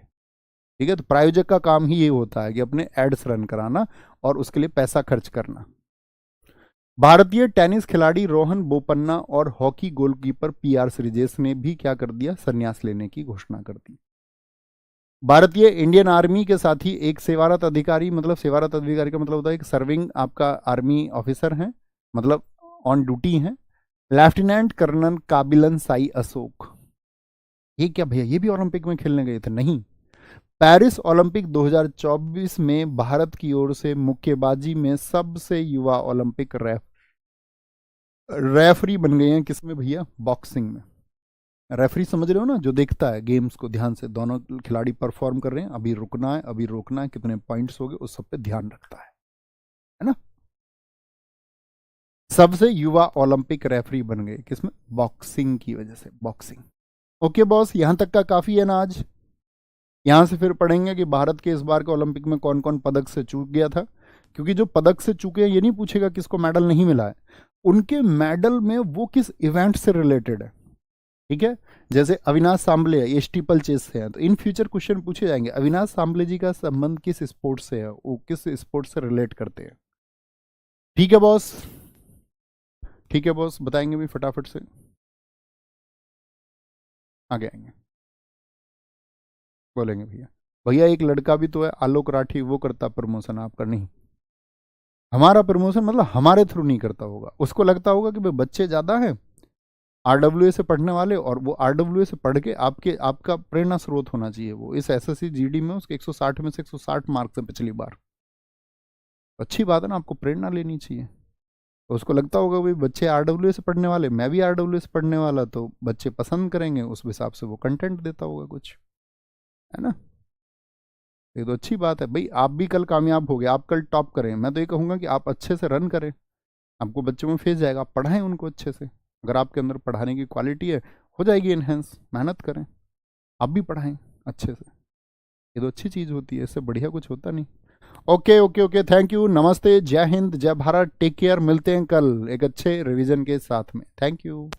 ठीक है। तो प्रायोजक का काम ही ये होता है कि अपने एड्स रन कराना और उसके लिए पैसा खर्च करना। भारतीय टेनिस खिलाड़ी रोहन बोपन्ना और हॉकी गोलकीपर PR श्रीजेश ने भी क्या कर दिया, संन्यास लेने की घोषणा कर दी। भारतीय इंडियन आर्मी के साथ ही एक सेवारत अधिकारी, मतलब सेवारत अधिकारी का मतलब होता है कि सर्विंग आपका आर्मी ऑफिसर हैं, मतलब ऑन ड्यूटी हैं, लेफ्टिनेंट कर्नल काबिलन साई अशोक। ये क्या भैया, ये भी ओलंपिक में खेलने गए थे? नहीं, पेरिस ओलंपिक 2024 में भारत की ओर से मुक्केबाजी में सबसे युवा ओलंपिक रेफरी बन गए हैं। किसमें भैया? बॉक्सिंग में। रेफरी समझ रहे हो ना, जो देखता है गेम्स को ध्यान से, दोनों खिलाड़ी परफॉर्म कर रहे हैं, अभी रुकना है, अभी रोकना है, कितने पॉइंट्स हो गए, उस सब पे ध्यान रखता है ना। सबसे युवा ओलंपिक रेफरी बन गए, किसमें? बॉक्सिंग की वजह से, बॉक्सिंग। ओके बॉस, यहां तक का काफी है ना आज। यहां से फिर पढ़ेंगे कि भारत के इस बार के ओलंपिक में कौन कौन पदक से चूक गया था, क्योंकि जो पदक से चूके हैं ये नहीं पूछेगा किसको मेडल नहीं मिला है, उनके मेडल में वो किस इवेंट से रिलेटेड है, ठीक है। जैसे अविनाश सांबले है, ये स्टीपल चेस से है, तो इन फ्यूचर क्वेश्चन पूछे जाएंगे अविनाश सांबले जी का संबंध किस स्पोर्ट से है, वो किस स्पोर्ट से रिलेट करते हैं। ठीक है बॉस, ठीक है बॉस, बताएंगे भी फटाफट से, आगे आएंगे, बोलेंगे भैया। भैया एक लड़का भी तो है आलोक राठी, वो करता प्रमोशन, आपका नहीं। हमारा प्रमोशन मतलब हमारे थ्रू नहीं करता होगा, उसको लगता होगा कि भाई बच्चे ज़्यादा हैं RWA से पढ़ने वाले, और वो RWA से पढ़ के आपका प्रेरणा स्रोत होना चाहिए। वो इस SSC GD में उसके 160 में से 160 मार्क्स हैं पिछली बार, अच्छी बात है ना, आपको प्रेरणा लेनी चाहिए। तो उसको लगता होगा भाई बच्चे RWA से पढ़ने वाले, मैं भी RWA से पढ़ने वाला, तो बच्चे पसंद करेंगे, उस हिसाब से वो कंटेंट देता होगा कुछ, है ना। ये तो अच्छी बात है भाई, आप भी कल कामयाब हो गए, आप कल टॉप करें। मैं तो ये कहूँगा कि आप अच्छे से रन करें, आपको बच्चों में फेस जाएगा, आप पढ़ाएं उनको अच्छे से। अगर आपके अंदर पढ़ाने की क्वालिटी है, हो जाएगी इन्हेंस, मेहनत करें, आप भी पढ़ाएं अच्छे से। ये तो अच्छी चीज़ होती है, इससे बढ़िया कुछ होता नहीं। Okay okay okay, thank you, नमस्ते, जय हिंद, जय भारत, टेक केयर, मिलते हैं कल एक अच्छे रिवीजन के साथ में। Thank you.